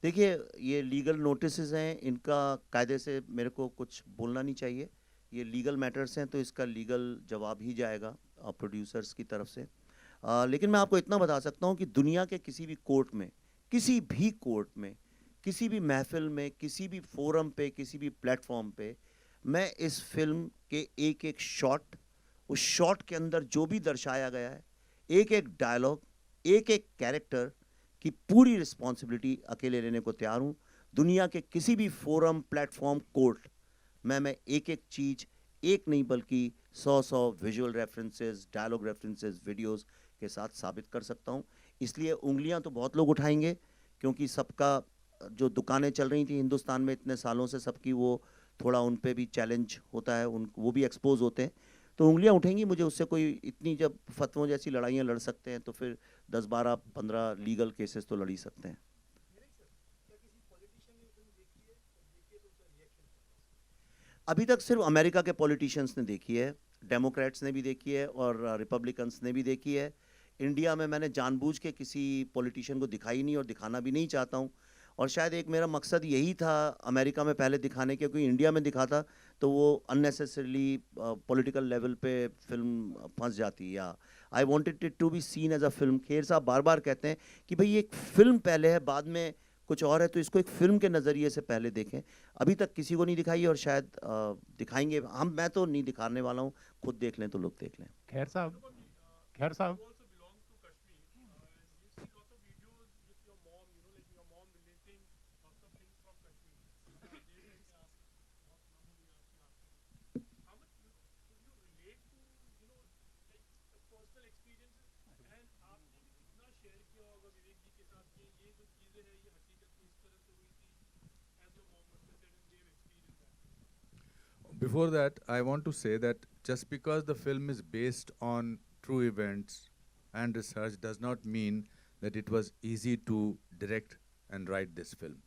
देखिए, ये लीगल नोटिसेस हैं, इनका कायदे से मेरे को कुछ बोलना नहीं चाहिए। ये लीगल मैटर्स हैं तो इसका लीगल जवाब ही जाएगा प्रोड्यूसर्स की तरफ से। लेकिन मैं आपको इतना बता सकता हूँ कि दुनिया के किसी भी कोर्ट में, किसी भी कोर्ट में, किसी भी महफिल में, किसी भी फोरम पे, किसी भी प्लेटफॉर्म पे, मैं इस फिल्म के एक एक शॉट, उस शॉट के अंदर जो भी दर्शाया गया है, एक एक डायलॉग, एक एक कैरेक्टर की पूरी रिस्पॉन्सिबिलिटी अकेले लेने को तैयार हूँ। दुनिया के किसी भी फोरम, प्लेटफॉर्म, कोर्ट मैं एक एक चीज़, एक नहीं बल्कि 100 visual references, dialogue references, videos के साथ साबित कर सकता हूँ। इसलिए उंगलियां तो बहुत लोग उठाएंगे, क्योंकि सबका जो दुकानें चल रही थी हिंदुस्तान में इतने सालों से, सबकी वो थोड़ा उन पे भी चैलेंज होता है, उन वो भी एक्सपोज होते हैं, तो उंगलियां उठेंगी मुझे उससे। कोई इतनी जब फतवों जैसी लड़ाइयाँ लड़ सकते हैं तो फिर 10, 12, 15 लीगल केसेस तो लड़ ही सकते हैं। अभी तक सिर्फ अमेरिका के पॉलिटिशियंस ने देखी है, डेमोक्रेट्स ने भी देखी है और रिपब्लिकन्स ने भी देखी है। इंडिया में मैंने जानबूझ के किसी पॉलिटिशियन को दिखाई नहीं और दिखाना भी नहीं चाहता हूँ, और शायद एक मेरा मकसद यही था अमेरिका में पहले दिखाने के, क्योंकि इंडिया में दिखाता तो वो अननेसेसरली पॉलिटिकल लेवल पे फिल्म फंस जाती। या I wanted it to be seen as a film. Kher साहब बार बार कहते हैं कि भाई ये एक फिल्म पहले है, बाद में कुछ और है, तो इसको एक फिल्म के नज़रिए से पहले देखें। अभी तक किसी को नहीं दिखाई और शायद दिखाएंगे हम। मैं तो नहीं दिखाने वाला हूँ, खुद देख लें तो लोग देख लें। खैर साहब Before that, I want to say that just because the film is based on true events and research does not mean that it was easy to direct and write this film.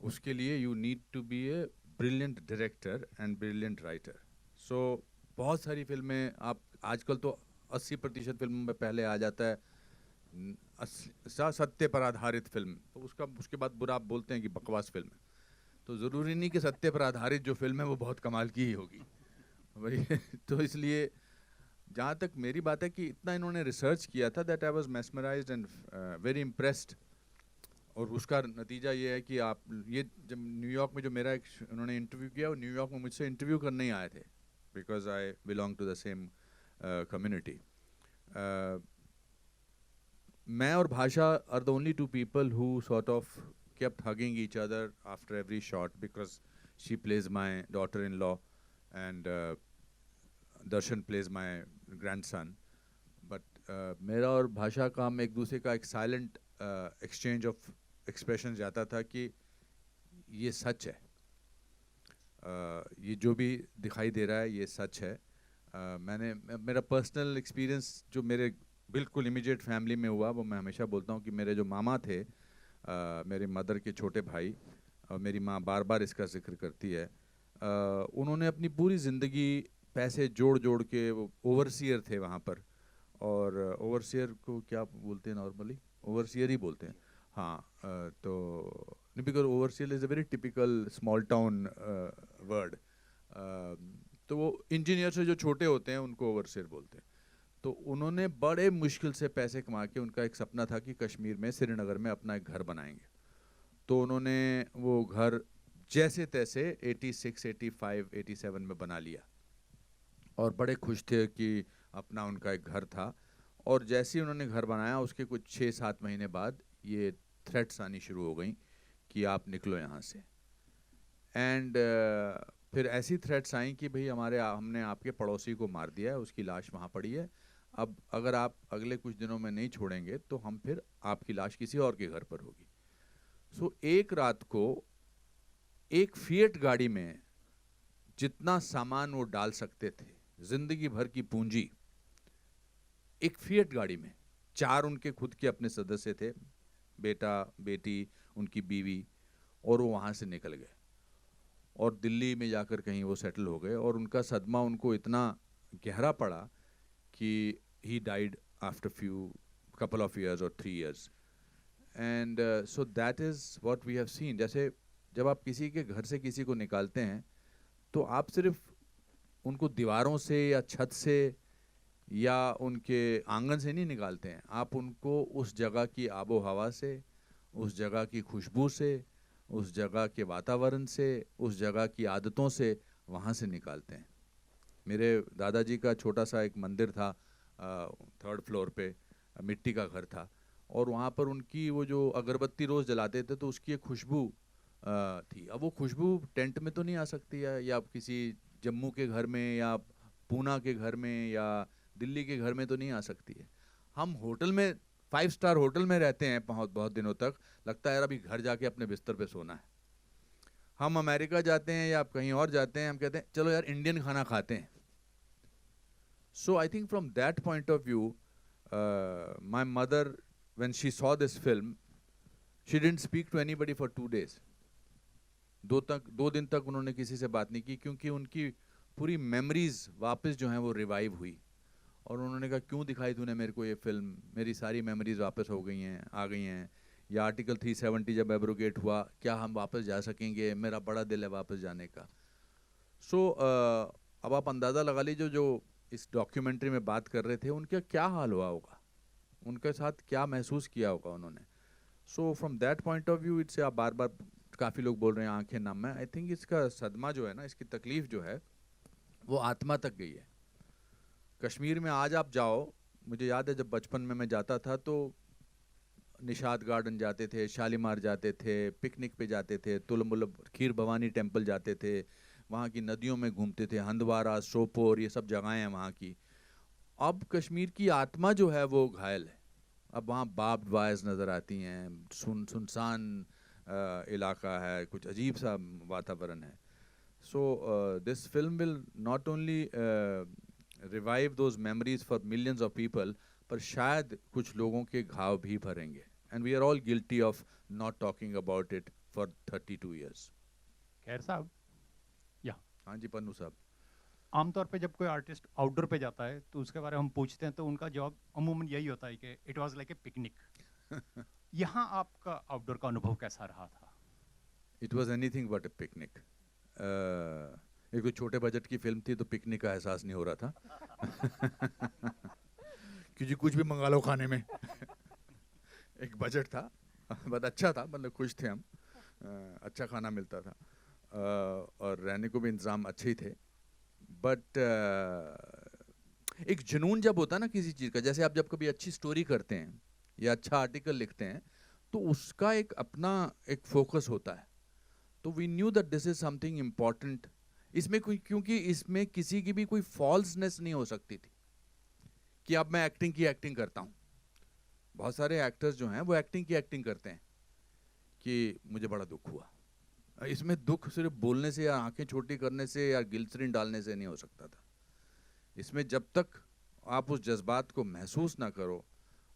उसके लिए you need to be a brilliant director and brilliant writer. So बहुत सारी फिल्में आप आजकल तो 80% फिल्मों में पहले आ जाता है सत्य पर आधारित फिल्म, तो उसके बाद बुरा आप बोलते हैं कि बकवास फिल्म है। तो ज़रूरी नहीं कि सत्य पर आधारित जो फिल्म है वो बहुत कमाल की ही होगी भाई। तो इसलिए जहाँ तक मेरी बात है कि इतना इन्होंने रिसर्च किया था that I was mesmerised and very impressed. और उसका नतीजा ये है कि आप ये जब न्यूयॉर्क में जो मेरा एक उन्होंने इंटरव्यू किया, वो न्यूयॉर्क में मुझसे इंटरव्यू करने ही आए थे, because I belong to the same community. मैं और Bhasha are the only two people who sort of kept hugging each other after every shot, because she plays my daughter-in-law and Darshan plays my grandson. But मेरा और भाषा का हम एक दूसरे का एक साइलेंट एक्सचेंज ऑफ एक्सप्रेशन जाता था कि ये सच है, ये जो भी दिखाई दे रहा है ये सच है। मेरा पर्सनल एक्सपीरियंस जो मेरे बिल्कुल इमीडिएट फैमिली में हुआ, वो मैं हमेशा बोलता हूँ कि मेरे जो मामा थे, मेरे मदर के छोटे भाई, और मेरी माँ बार बार इसका जिक्र करती है, उन्होंने अपनी पूरी ज़िंदगी पैसे जोड़ जोड़ के, वो ओवरसियर थे वहाँ पर, और ओवरसियर को क्या बोलते हैं नॉर्मली? ओवरसियर ही बोलते हैं, हाँ। तो because overseer is a very typical small town word. तो वो इंजीनियर से जो छोटे होते हैं उनको ओवरसियर बोलते हैं। तो उन्होंने बड़े मुश्किल से पैसे कमा के, उनका एक सपना था कि कश्मीर में श्रीनगर में अपना एक घर बनाएंगे। तो उन्होंने वो घर जैसे तैसे 86, 85, 87 में बना लिया और बड़े खुश थे कि अपना उनका एक घर था। और जैसे ही उन्होंने घर बनाया उसके कुछ 6-7 महीने बाद ये थ्रेट्स आनी शुरू हो गई कि आप निकलो यहाँ से। एंड फिर ऐसी थ्रेट्स आई कि भाई हमने आपके पड़ोसी को मार दिया है, उसकी लाश वहाँ पड़ी है, अब अगर आप अगले कुछ दिनों में नहीं छोड़ेंगे तो हम फिर आपकी लाश किसी और के घर पर होगी। सो एक रात को एक फिएट गाड़ी में जितना सामान वो डाल सकते थे, जिंदगी भर की पूंजी, एक फिएट गाड़ी में 4 उनके खुद के अपने सदस्य थे, बेटा बेटी उनकी बीवी, और वो वहाँ से निकल गए और दिल्ली में जाकर कहीं वो सेटल हो गए। और उनका सदमा उनको इतना गहरा पड़ा कि he died after couple of years or 3 years. And so that is what we have seen. जैसे जब आप किसी के घर से किसी को निकालते हैं तो आप सिर्फ उनको दीवारों से या छत से या उनके आंगन से नहीं निकालते हैं, आप उनको उस जगह की आबो हवा से, उस जगह की खुशबू से, उस जगह के वातावरण से, उस जगह की आदतों से वहाँ से निकालते हैं। मेरे दादाजी का छोटा सा एक मंदिर था 3rd फ्लोर पे, मिट्टी का घर था, और वहाँ पर उनकी वो जो अगरबत्ती रोज़ जलाते थे तो उसकी एक खुशबू थी। अब वो खुशबू टेंट में तो नहीं आ सकती है, या किसी जम्मू के घर में, या पूना के घर में, या दिल्ली के घर में तो नहीं आ सकती है। हम होटल में, 5 स्टार होटल में रहते हैं बहुत बहुत दिनों तक, लगता है यार अभी घर जाके अपने बिस्तर पे सोना है। हम अमेरिका जाते हैं या कहीं और जाते हैं, हम कहते हैं चलो यार इंडियन खाना खाते हैं। So I think from that point of view, my mother when she saw this film, she didn't speak to anybody for 2 days। 2 दिन तक उन्होंने किसी से बात नहीं की, क्योंकि उनकी पूरी मेमोरीज वापस जो हैं वो रिवाइव हुई। और उन्होंने कहा क्यों दिखाई तूने मेरे को ये फिल्म, मेरी सारी मेमोरीज वापस हो गई हैं, आ गई हैं। या आर्टिकल 370 जब एब्रोगेट हुआ, क्या हम वापस जा सकेंगे, मेरा बड़ा दिल है वापस जाने का। सो अब आप अंदाज़ा लगा लीजिए जो इस डॉक्यूमेंट्री में बात कर रहे थे उनका क्या हाल हुआ होगा, उनके साथ क्या महसूस किया होगा उन्होंने। So from that point of view it's, आप बार बार काफ़ी लोग बोल रहे हैं आंखें नम है, आई थिंक इसका सदमा जो है ना, इसकी तकलीफ़ जो है वो आत्मा तक गई है। कश्मीर में आज आप जाओ, मुझे याद है जब बचपन में मैं जाता था तो निशाद गार्डन जाते थे, शालीमार जाते थे, पिकनिक पे जाते थे, तुलमुल खीर भवानी टेम्पल जाते थे, वहाँ की नदियों में घूमते थे, हंदवारा, सोपोर, ये सब जगहें हैं वहाँ की। अब कश्मीर की आत्मा जो है वो घायल है। अब वहाँ बार्ब्ड वायर्स नज़र आती हैं, सुनसान इलाका है, कुछ अजीब सा वातावरण है। So this film will not only revive those memories for millions of people, पर शायद कुछ लोगों के घाव भी भरेंगे। And we are all guilty of not talking about it for 32 years। खैर साहब, या हाँ जी पन्नू साहब। आमतौर पे जब कोई आर्टिस्ट आउटडोर पे जाता है तो उसके बारे में हम पूछते हैं तो उनका जवाब अमूमन यही होता है कि it was like a picnic. यहाँ आपका आउटडोर का अनुभव कैसा रहा था? It was anything but A picnic. एक तो छोटे बजट की फिल्म थी तो पिकनिक का एहसास नहीं हो रहा था। क्योंकि कुछ भी मंगा लो खाने में। एक बजट था, बट अच्छा था, मतलब खुश थे हम, अच्छा खाना मिलता था, और रहने को भी इंतज़ाम अच्छे ही थे। बट एक जुनून जब होता है ना किसी चीज़ का, जैसे आप जब कभी अच्छी स्टोरी करते हैं या अच्छा आर्टिकल लिखते हैं तो उसका एक अपना एक फोकस होता है। तो we knew that this is something important. इसमें कोई, क्योंकि इसमें किसी की भी कोई फॉल्सनेस नहीं हो सकती थी कि अब मैं एक्टिंग की एक्टिंग करता हूँ। बहुत सारे एक्टर्स जो हैं वो एक्टिंग की एक्टिंग करते हैं कि मुझे बड़ा दुख हुआ। इसमें दुख सिर्फ बोलने से या आंखें छोटी करने से या ग्लिसरीन डालने से नहीं हो सकता था। इसमें जब तक आप उस जज्बात को महसूस ना करो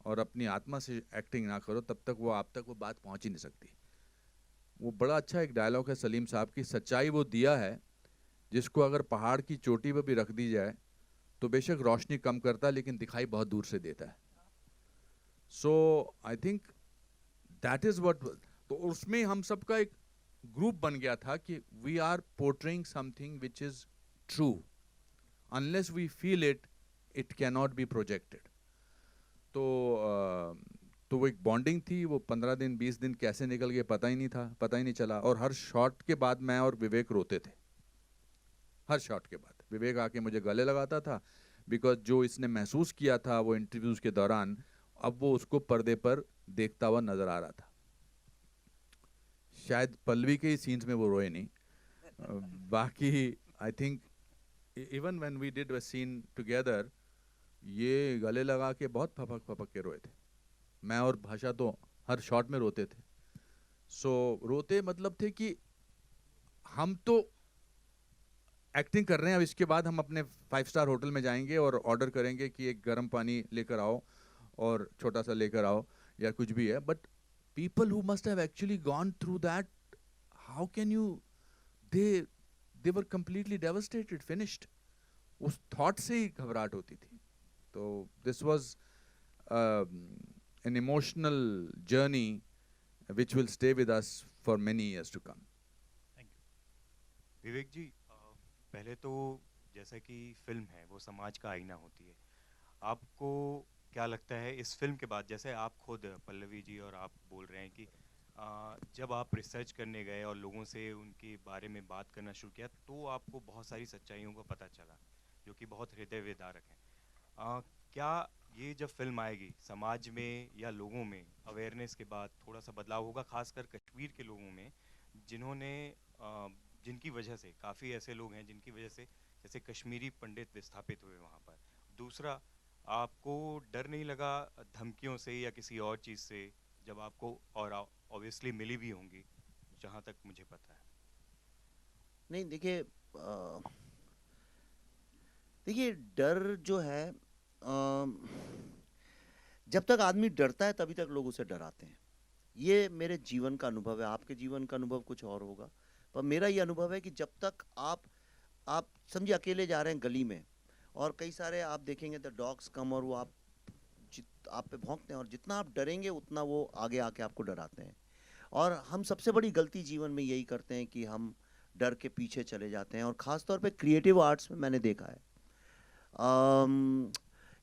और अपनी आत्मा से एक्टिंग ना करो, तब तक वो आप तक वो बात पहुंच ही नहीं सकती। वो बड़ा अच्छा एक डायलॉग है सलीम साहब की, सच्चाई वो दिया है जिसको अगर पहाड़ की चोटी पर भी रख दी जाए तो बेशक रोशनी कम करता है लेकिन दिखाई बहुत दूर से देता है। So I think that is what. तो उसमें हम सबका एक ग्रुप बन गया था कि we are portraying something which is true, unless we feel it, it can not be projected. तो वो एक बॉन्डिंग थी। वो 15 दिन 20 दिन कैसे निकल गए पता ही नहीं था, पता ही नहीं चला। और हर शॉट के बाद मैं और विवेक रोते थे। हर शॉट के बाद विवेक आके मुझे गले लगाता था, बिकॉज जो इसने महसूस किया था वो इंटरव्यूज के दौरान, अब वो उसको पर्दे पर देखता हुआ नजर आ रहा था। शायद पल्लवी के ही सीन्स में वो रोए नहीं। बाकी I think even when we did a scene together, ये गले लगा के बहुत फपक फपक के रोए थे। मैं और भाषा तो हर शॉट में रोते थे। सो रोते मतलब थे कि हम तो एक्टिंग कर रहे हैं, अब इसके बाद हम अपने 5 स्टार होटल में जाएंगे और ऑर्डर करेंगे कि एक गर्म पानी लेकर आओ और छोटा सा लेकर आओ या कुछ भी है। But people who must have actually gone through that, how can you, they were completely devastated, finished. उस थॉट से ही घबराहट होती थी। तो this was an emotional journey which will stay with us for many years to come. विवेक जी, पहले तो जैसा कि फिल्म है वो समाज का आईना होती है, आपको क्या लगता है इस फिल्म के बाद, जैसे आप खुद पल्लवी जी और आप बोल रहे हैं कि जब आप रिसर्च करने गए और लोगों से उनके बारे में बात करना शुरू किया तो आपको बहुत सारी सच्चाइयों का पता चला जो कि बहुत हृदय विदारक हैं। क्या ये जब फिल्म आएगी समाज में या लोगों में अवेयरनेस के बाद थोड़ा सा बदलाव होगा, खासकर कश्मीर के लोगों में जिन्होंने जिनकी वजह से काफ़ी ऐसे लोग हैं जिनकी वजह से जैसे कश्मीरी पंडित विस्थापित हुए वहाँ पर। दूसरा, आपको डर नहीं लगा धमकियों से या किसी और चीज़ से जब आपको, और ऑब्वियसली मिली भी होंगी जहाँ तक मुझे पता है? नहीं, देखिए देखिए डर जो है जब तक आदमी डरता है तभी तक लोग उसे डराते हैं। ये मेरे जीवन का अनुभव है, आपके जीवन का अनुभव कुछ और होगा, पर मेरा ये अनुभव है कि जब तक आप समझिए अकेले जा रहे हैं गली में और कई सारे आप देखेंगे द डॉग्स कम और वो आप पे भौंकते हैं और जितना आप डरेंगे उतना वो आगे आके आपको डराते हैं। और हम सबसे बड़ी गलती जीवन में यही करते हैं कि हम डर के पीछे चले जाते हैं और ख़ास तौर पे क्रिएटिव आर्ट्स में मैंने देखा है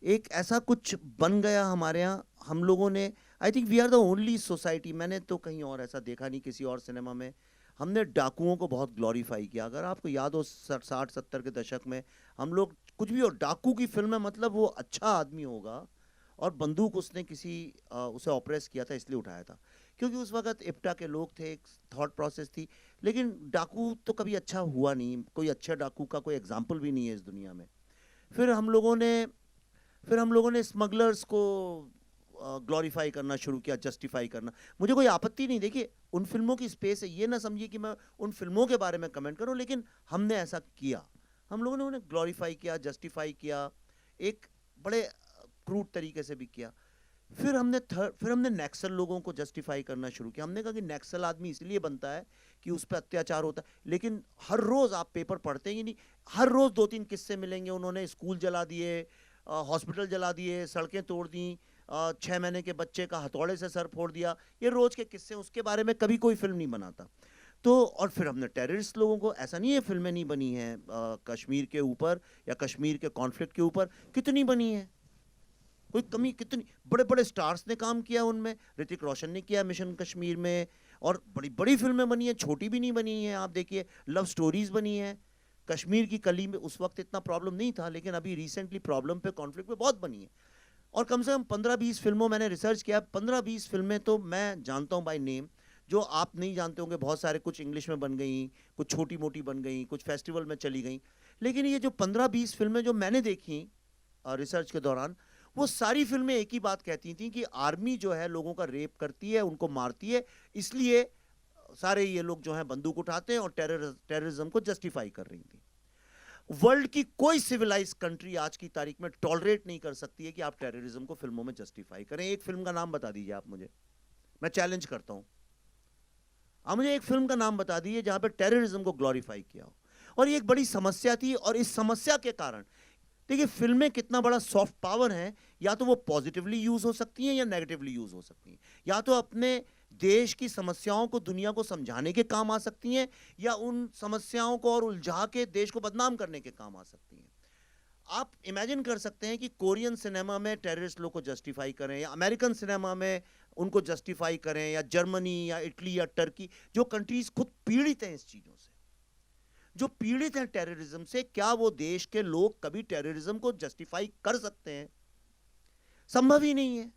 एक ऐसा कुछ बन गया हमारे यहाँ, हम लोगों ने, I think we are the only society, मैंने तो कहीं और ऐसा देखा नहीं किसी और सिनेमा में, हमने डाकुओं को बहुत ग्लोरीफाई किया। अगर आपको याद हो 60-70 के दशक में हम लोग कुछ भी, और डाकू की फिल्म में मतलब वो अच्छा आदमी होगा और बंदूक उसने किसी उसे ऑपरेस किया था इसलिए उठाया था, क्योंकि उस वक्त इप्टा के लोग थे, एक थॉट प्रोसेस थी। लेकिन डाकू तो कभी अच्छा हुआ नहीं, कोई अच्छा डाकू का कोई एग्जाम्पल भी नहीं है इस दुनिया में। फिर हम लोगों ने स्मगलर्स को ग्लोरीफाई करना शुरू किया, जस्टिफाई करना। मुझे कोई आपत्ति नहीं, देखिए उन फिल्मों की स्पेस है, ये ना समझिए कि मैं उन फिल्मों के बारे में कमेंट करूं, लेकिन हमने ऐसा किया, हम लोगों ने उन्हें ग्लोरीफाई किया, जस्टिफाई किया, एक बड़े क्रूड तरीके से भी किया। फिर हमने नक्सल लोगों को जस्टिफाई करना शुरू किया। हमने कहा कि नक्सल आदमी इसलिए बनता है कि उस पर अत्याचार होता है, लेकिन हर रोज़ आप पेपर पढ़ते ही नहीं, हर रोज़ 2-3 किस्से मिलेंगे, उन्होंने स्कूल जला दिए, हॉस्पिटल जला दिए, सड़कें तोड़ दी, 6 महीने के बच्चे का हथौड़े से सर फोड़ दिया, ये रोज़ के किस्से, उसके बारे में कभी कोई फिल्म नहीं बनाता। तो और फिर हमने टेररिस्ट लोगों को, ऐसा नहीं है फिल्में नहीं बनी हैं कश्मीर के ऊपर या कश्मीर के कॉन्फ्लिक्ट के ऊपर, कितनी बनी है, कोई कमी, कितनी बड़े बड़े स्टार्स ने काम किया उनमें, ऋतिक रोशन ने किया मिशन कश्मीर में, और बड़ी बड़ी फिल्में बनी हैं, छोटी भी नहीं बनी हैं। आप देखिए लव स्टोरीज बनी हैं, कश्मीर की कली में उस वक्त इतना प्रॉब्लम नहीं था, लेकिन अभी रिसेंटली प्रॉब्लम पे, कॉन्फ्लिक्ट पे बहुत बनी है। और कम से कम 15-20 फिल्मों, मैंने रिसर्च किया, 15-20 फिल्में तो मैं जानता हूँ बाय नेम, जो आप नहीं जानते होंगे। बहुत सारे, कुछ इंग्लिश में बन गई, कुछ छोटी मोटी बन गई, कुछ फेस्टिवल में चली गई, लेकिन ये जो 15-20 फिल्में जो मैंने देखी रिसर्च के दौरान, वो सारी फिल्में एक ही बात कहती थी कि आर्मी जो है लोगों का रेप करती है, उनको मारती है, इसलिए सारे ये लोग जो हैं बंदूक उठाते हैं और टेररिज्म को जस्टिफाई कर रही थी। वर्ल्ड की कोई सिविलाइज कंट्री आज की तारीख में टॉलरेट नहीं कर सकती है कि आप टेररिज्म को फिल्मों में जस्टिफाई करें। एक फिल्म का नाम बता दीजिए आप मुझे, मैं चैलेंज करता हूं, आप मुझे एक फिल्म का नाम बता दीजिए जहां पे टेररिज्म को ग्लोरीफाई किया हो। और ये एक बड़ी समस्या थी, और इस समस्या के कारण देखिए फिल्में कितना बड़ा सॉफ्ट पावर है, या तो वो पॉजिटिवली यूज हो सकती हैं या नेगेटिवली यूज हो सकती हैं, या तो अपने देश की समस्याओं को दुनिया को समझाने के काम आ सकती हैं, या उन समस्याओं को और उलझा के देश को बदनाम करने के काम आ सकती हैं। आप इमेजिन कर सकते हैं कि कोरियन सिनेमा में टेररिस्ट लोग को जस्टिफाई करें, या अमेरिकन सिनेमा में उनको जस्टिफाई करें, या जर्मनी या इटली या टर्की, जो कंट्रीज खुद पीड़ित हैं इस चीज़ों से, जो पीड़ित हैं टेररिज्म से, क्या वो देश के लोग कभी टेररिज्म को जस्टिफाई कर सकते हैं? संभव ही नहीं है।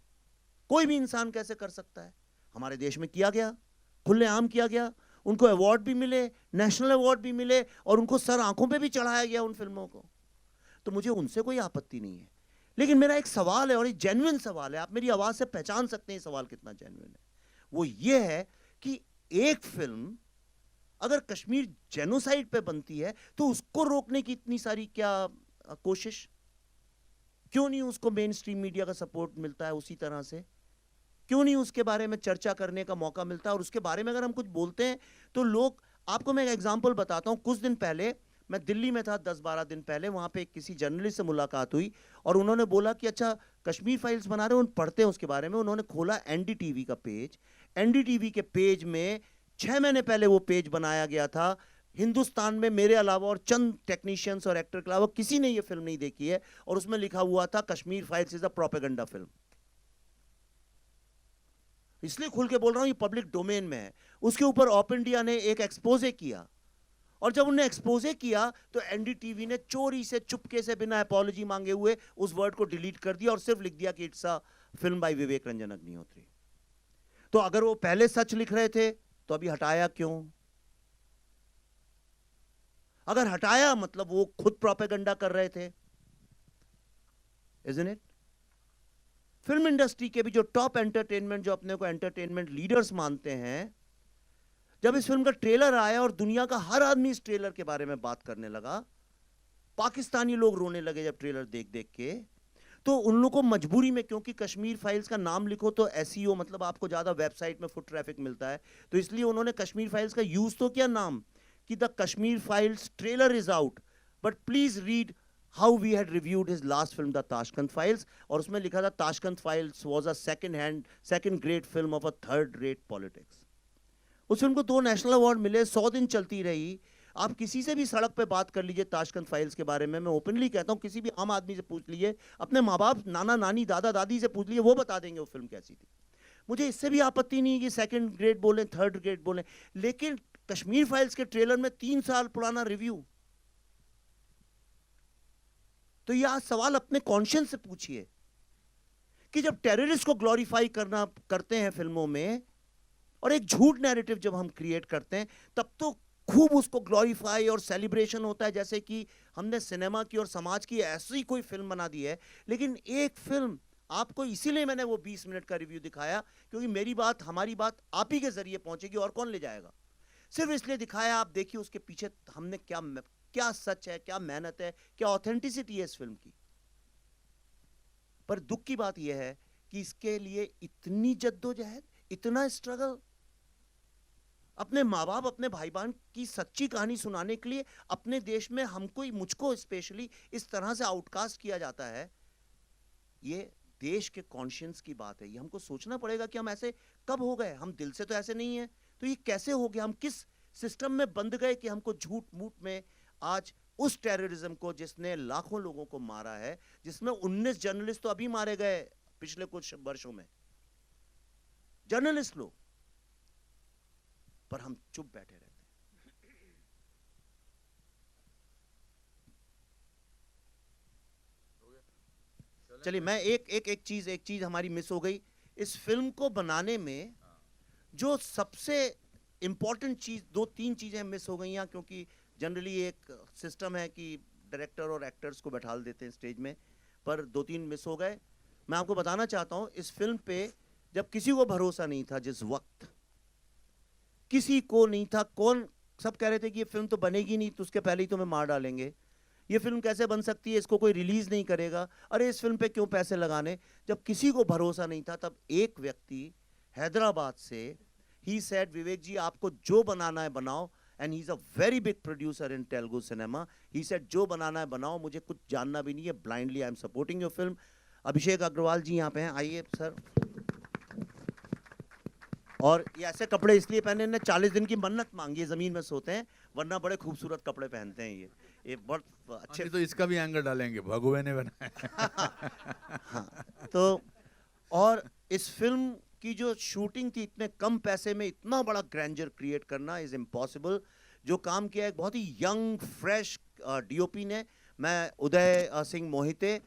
कोई भी इंसान कैसे कर सकता है? हमारे देश में किया गया, खुलेआम किया गया, उनको अवार्ड भी मिले, नेशनल अवार्ड भी मिले, और उनको सर आंखों पे भी चढ़ाया गया उन फिल्मों को। तो मुझे उनसे कोई आपत्ति नहीं है, लेकिन मेरा एक सवाल है, और ये जेन्युइन सवाल है, आप मेरी आवाज से पहचान सकते हैं सवाल कितना जेन्युइन है। वो ये है कि एक फिल्म अगर कश्मीर जेनोसाइड पे बनती है तो उसको रोकने की इतनी सारी क्या कोशिश, क्यों नहीं उसको मेन स्ट्रीम मीडिया का सपोर्ट मिलता है उसी तरह से? क्यों नहीं उसके बारे में चर्चा करने का मौका मिलता है? और उसके बारे में अगर हम कुछ बोलते हैं तो लोग, आपको मैं एक एग्जांपल बताता हूं। कुछ दिन पहले मैं दिल्ली में था, 10-12 दिन पहले, वहां पे किसी जर्नलिस्ट से मुलाकात हुई और उन्होंने बोला कि अच्छा कश्मीर फाइल्स बना रहे हो, पढ़ते हैं उसके बारे में। उन्होंने खोला एनडीटीवी का पेज, एनडीटीवी के पेज में 6 महीने पहले वो पेज बनाया गया था। हिंदुस्तान में मेरे अलावा और चंद टेक्नीशियंस और एक्टर के अलावा किसी ने ये फिल्म नहीं देखी है, और उसमें लिखा हुआ था Kashmir files is a propaganda film. इसलिए खुल के बोल रहा हूं, ये पब्लिक डोमेन में है। उसके ऊपर ऑप इंडिया ने एक एक्सपोजे किया, और जब उन्होंने एक्सपोजे किया तो एनडीटीवी ने चोरी से, चुपके से, बिना अपॉलॉजी मांगे हुए उस वर्ड को डिलीट कर दिया और सिर्फ लिख दिया कि इट्स अ फिल्म बाय विवेक रंजन अग्निहोत्री। तो अगर वो पहले सच लिख रहे थे तो अभी हटाया क्यों? अगर हटाया मतलब वो खुद प्रोपेगेंडा कर रहे थे, इज़न्ट इट? फिल्म इंडस्ट्री के भी जो टॉप एंटरटेनमेंट, जो अपने को एंटरटेनमेंट लीडर्स मानते हैं, जब इस फिल्म का ट्रेलर आया और दुनिया का हर आदमी इस ट्रेलर के बारे में बात करने लगा, पाकिस्तानी लोग रोने लगे जब ट्रेलर देख देख के, तो उन लोगों को मजबूरी में, क्योंकि कश्मीर फाइल्स का नाम लिखो तो एसईओ मतलब आपको ज्यादा वेबसाइट में फुट ट्रैफिक मिलता है, तो इसलिए उन्होंने कश्मीर फाइल्स का यूज तो किया नाम कि the Kashmir files trailer is out, but please read how we had reviewed his last film the Tashkent files, और उसमें लिखा था Tashkent files was a second great film of a third rate politics. उस फिल्म को 2 नेशनल अवार्ड मिले, 100 दिन चलती रही। आप किसी से भी सड़क पे बात कर लीजिए ताशकंद फाइल्स के बारे में, मैं ओपनली कहता हूँ, किसी भी आम आदमी से पूछ लीजिए, अपने माँ बाप, नाना नानी, दादा दादी से पूछ लीजिए, वो बता देंगे वो फिल्म कैसी थी। मुझे इससे भी आपत्ति नहीं कि सेकंड ग्रेड बोलें, थर्ड ग्रेड बोलें, लेकिन कश्मीर फाइल्स के ट्रेलर में 3 साल पुराना रिव्यू, तो ये आज सवाल अपने कॉन्शियस से पूछिए कि जब टेररिस्ट को ग्लोरीफाई करते हैं फिल्मों में, और एक झूठ नैरेटिव जब हम क्रिएट करते हैं, तब तो खूब उसको ग्लोरीफाई और सेलिब्रेशन होता है, जैसे कि हमने सिनेमा की और समाज की ऐसी कोई फिल्म बना दी है। लेकिन एक फिल्म आपको, इसीलिए मैंने वो 20 मिनट का रिव्यू दिखाया, क्योंकि मेरी बात, हमारी बात आप ही के जरिए पहुंचेगी, और कौन ले जाएगा। सिर्फ इसलिए दिखाया, आप देखिए उसके पीछे हमने क्या सच है, क्या मेहनत है, क्या ऑथेंटिसिटी है इस फिल्म की। पर दुख की बात यह है कि इसके लिए इतनी जद्दोजहद, इतना स्ट्रगल, अपने माँ बाप, अपने भाई बहन की सच्ची कहानी सुनाने के लिए अपने देश में हमको, मुझको स्पेशली इस तरह से आउटकास्ट किया जाता है। ये देश के कॉन्शियंस की बात है, ये हमको सोचना पड़ेगा कि हम ऐसे कब हो गए। हम दिल से तो ऐसे नहीं है, तो ये कैसे हो गया, हम किस सिस्टम में बंद गए कि हमको झूठ मूठ में आज उस टेररिज्म को, जिसने लाखों लोगों को मारा है, जिसमें 19 जर्नलिस्ट तो अभी मारे गए पिछले कुछ वर्षों में, जर्नलिस्ट लोग, पर हम चुप बैठे रहते हैं। चलिए, मैं एक चीज हमारी मिस हो गई इस फिल्म को बनाने में। जो सबसे इंपॉर्टेंट चीज, 2-3 चीजें मिस हो गई हैं, क्योंकि जनरली एक सिस्टम है कि डायरेक्टर और एक्टर्स को बैठा देते हैं स्टेज में, पर 2-3 मिस हो गए। मैं आपको बताना चाहता हूं, इस फिल्म पे जब किसी को भरोसा नहीं था, जिस वक्त किसी को नहीं था, सब कह रहे थे कि ये फिल्म तो बनेगी नहीं, तो उसके पहले ही तुम्हें मार डालेंगे, ये फिल्म कैसे बन सकती है, इसको कोई रिलीज नहीं करेगा, अरे इस फिल्म पे क्यों पैसे लगाने। जब किसी को भरोसा नहीं था, तब एक व्यक्ति हैदराबाद से, ही सेड, विवेक जी आपको जो बनाना है बनाओ, and he is a very big producer in Telugu cinema, he said जो बनाना है बनाओ, मुझे कुछ जानना भी नहीं है, blindly I am supporting your film. Abhishek Agarwal ji यहाँ पे हैं, आइए सर। और ये ऐसे कपड़े इसलिए पहने, ने 40 दिन की मन्नत मांगी है, जमीन में सोते हैं, वरना बड़े खूबसूरत कपड़े पहनते हैं ये बहुत अच्छे। तो इसका भी एंगर डालेंगे, भगवे ने बनाया। हाँ, तो और इस फिल्म की जो शूटिंग थी, इतने कम पैसे में इतना बड़ा ग्रैंडर क्रिएट करना इज इम्पॉसिबल। जो काम किया है बहुत ही यंग फ्रेश डीओपी ने, मैं Uday Singh Mohite,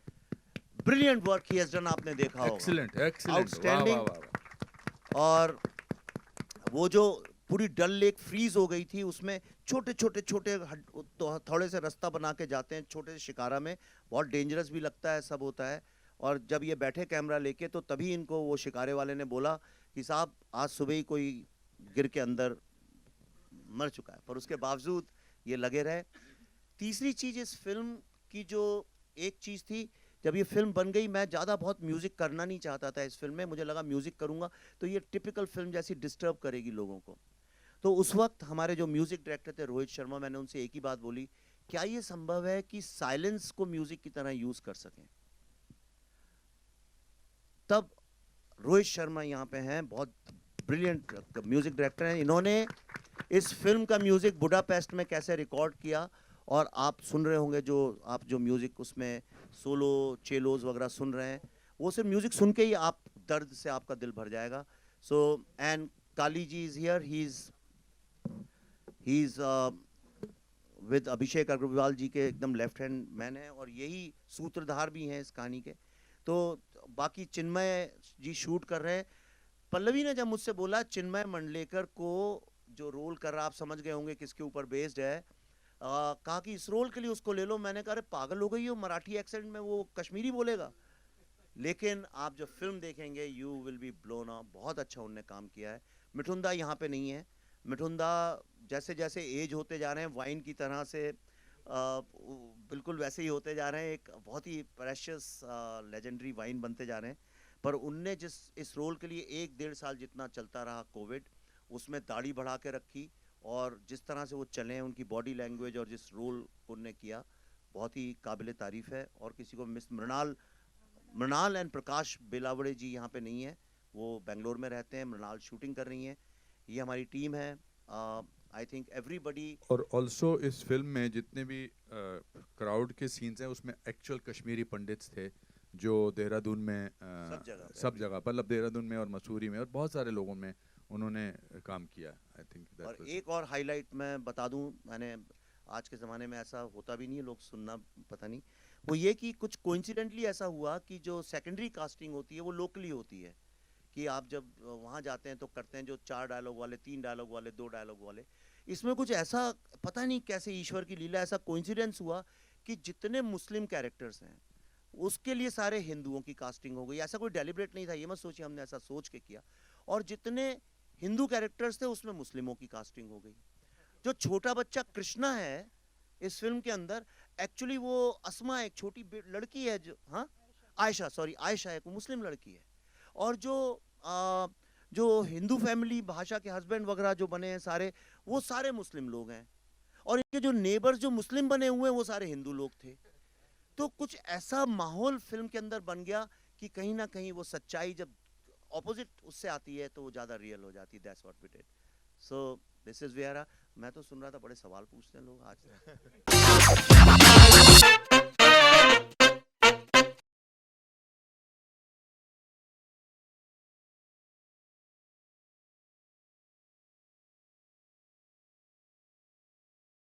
brilliant work he has done, आपने देखा होगा, एक्सीलेंट, आउटस्टैंडिंग। और वो जो पूरी डल लेक फ्रीज हो गई थी, उसमें छोटे थोड़े से रास्ता बना के जाते हैं छोटे से शिकारा में, बहुत डेंजरस भी लगता है, सब होता है। और जब ये बैठे कैमरा लेके, तो तभी इनको वो शिकारे वाले ने बोला कि साहब आज सुबह ही कोई गिर के अंदर मर चुका है, पर उसके बावजूद ये लगे रहे। तीसरी चीज इस फिल्म की, जो एक चीज थी, जब ये फिल्म बन गई, मैं ज़्यादा बहुत म्यूज़िक करना नहीं चाहता था इस फिल्म में, मुझे लगा म्यूज़िक करूँगा तो ये टिपिकल फिल्म जैसी डिस्टर्ब करेगी लोगों को। तो उस वक्त हमारे जो म्यूज़िक डायरेक्टर थे रोहित शर्मा, मैंने उनसे एक ही बात बोली, क्या ये संभव है कि साइलेंस को म्यूज़िक की तरह यूज़ कर सकें। तब रोहित शर्मा यहाँ पे हैं, बहुत ब्रिलियंट म्यूज़िक डायरेक्टर हैं, इन्होंने इस फिल्म का म्यूज़िक बुडापेस्ट में कैसे रिकॉर्ड किया, और आप सुन रहे होंगे जो म्यूज़िक उसमें सोलो चेलोज वगैरह सुन रहे हैं, वो सिर्फ म्यूज़िक सुन के ही आप दर्द से आपका दिल भर जाएगा। So and Kali ji is here, he is with Abhishek Agarwal ji के एकदम लेफ्ट हैंड मैन है, और यही सूत्रधार भी हैं इस कहानी के। तो बाकी चिन्मय जी शूट कर रहे हैं। पल्लवी ने जब मुझसे बोला चिन्मय मंडलेकर को जो रोल कर रहा, आप समझ गए होंगे किसके ऊपर बेस्ड है, कहा कि इस रोल के लिए उसको ले लो। मैंने कहा अरे पागल हो गई हो, मराठी एक्सेंट में वो कश्मीरी बोलेगा। लेकिन आप जब फिल्म देखेंगे you will be blown up. बहुत अच्छा उनने काम किया है। मिठुंदा यहाँ पे नहीं है। मिठुंदा जैसे जैसे एज होते जा रहे हैं वाइन की तरह से बिल्कुल वैसे ही होते जा रहे हैं, एक बहुत ही प्रेशियस लेजेंडरी वाइन बनते जा रहे हैं। पर उनने जिस इस रोल के लिए 1-1.5 साल जितना चलता रहा कोविड, उसमें दाढ़ी बढ़ा के रखी और जिस तरह से वो चले, उनकी बॉडी लैंग्वेज और जिस रोल उनने किया, बहुत ही काबिल तारीफ़ है। और किसी को मिस मृणाल एंड प्रकाश बेलावड़े जी यहाँ पे नहीं है, वो बेंगलोर में रहते हैं। मृणाल शूटिंग कर रही हैं। ये हमारी टीम है। I think everybody. और ऑल्सो इस फिल्म में जितने भी क्राउड के सीन्स हैं उसमें एक्चुअल कश्मीरी पंडित्स थे जो देहरादून में सब जगह मतलब देहरादून में और मसूरी में और बहुत सारे लोगों में उन्होंने काम किया। आई थिंक और एक और हाईलाइट मैं बता दूं, मैंने आज के ज़माने में ऐसा होता भी नहीं है, लोग सुनना पता नहीं, वो ये कि कुछ कोइंसिडेंटली ऐसा हुआ कि जो सेकेंडरी कास्टिंग होती है वो लोकली होती है। कि आप जब वहाँ जाते हैं तो करते हैं जो 4 डायलॉग वाले, 3 डायलॉग वाले, 2 डायलॉग वाले। इसमें कुछ ऐसा पता नहीं कैसे ईश्वर की लीला, ऐसा कोइंसिडेंस हुआ कि जितने मुस्लिम कैरेक्टर्स हैं उसके लिए सारे हिंदुओं की कास्टिंग हो गई। ऐसा कोई डेलिब्रेट नहीं था, ये मत सोचिए हमने ऐसा सोच के किया। और जितने हिंदू कैरेक्टर्स थे उसमें मुस्लिमों की कास्टिंग हो गई। जो छोटा बच्चा कृष्णा है इस फिल्म के अंदर, एक्चुअली वो अस्मा एक छोटी लड़की है, जो आयशा एक मुस्लिम लड़की है। और जो हिंदू फैमिली भाषा के हस्बैंड वगैरह जो बने हैं सारे, वो सारे मुस्लिम लोग हैं। और इनके जो नेबर्स जो मुस्लिम बने हुए हैं वो सारे हिंदू लोग थे। तो कुछ ऐसा माहौल फिल्म के अंदर बन गया कि कहीं ना कहीं वो सच्चाई जब ऑपोजिट उससे आती है तो वो ज़्यादा रियल हो जाती है। That's what we did. So this is where. मैं तो सुन रहा था बड़े सवाल पूछते हैं लोग आज।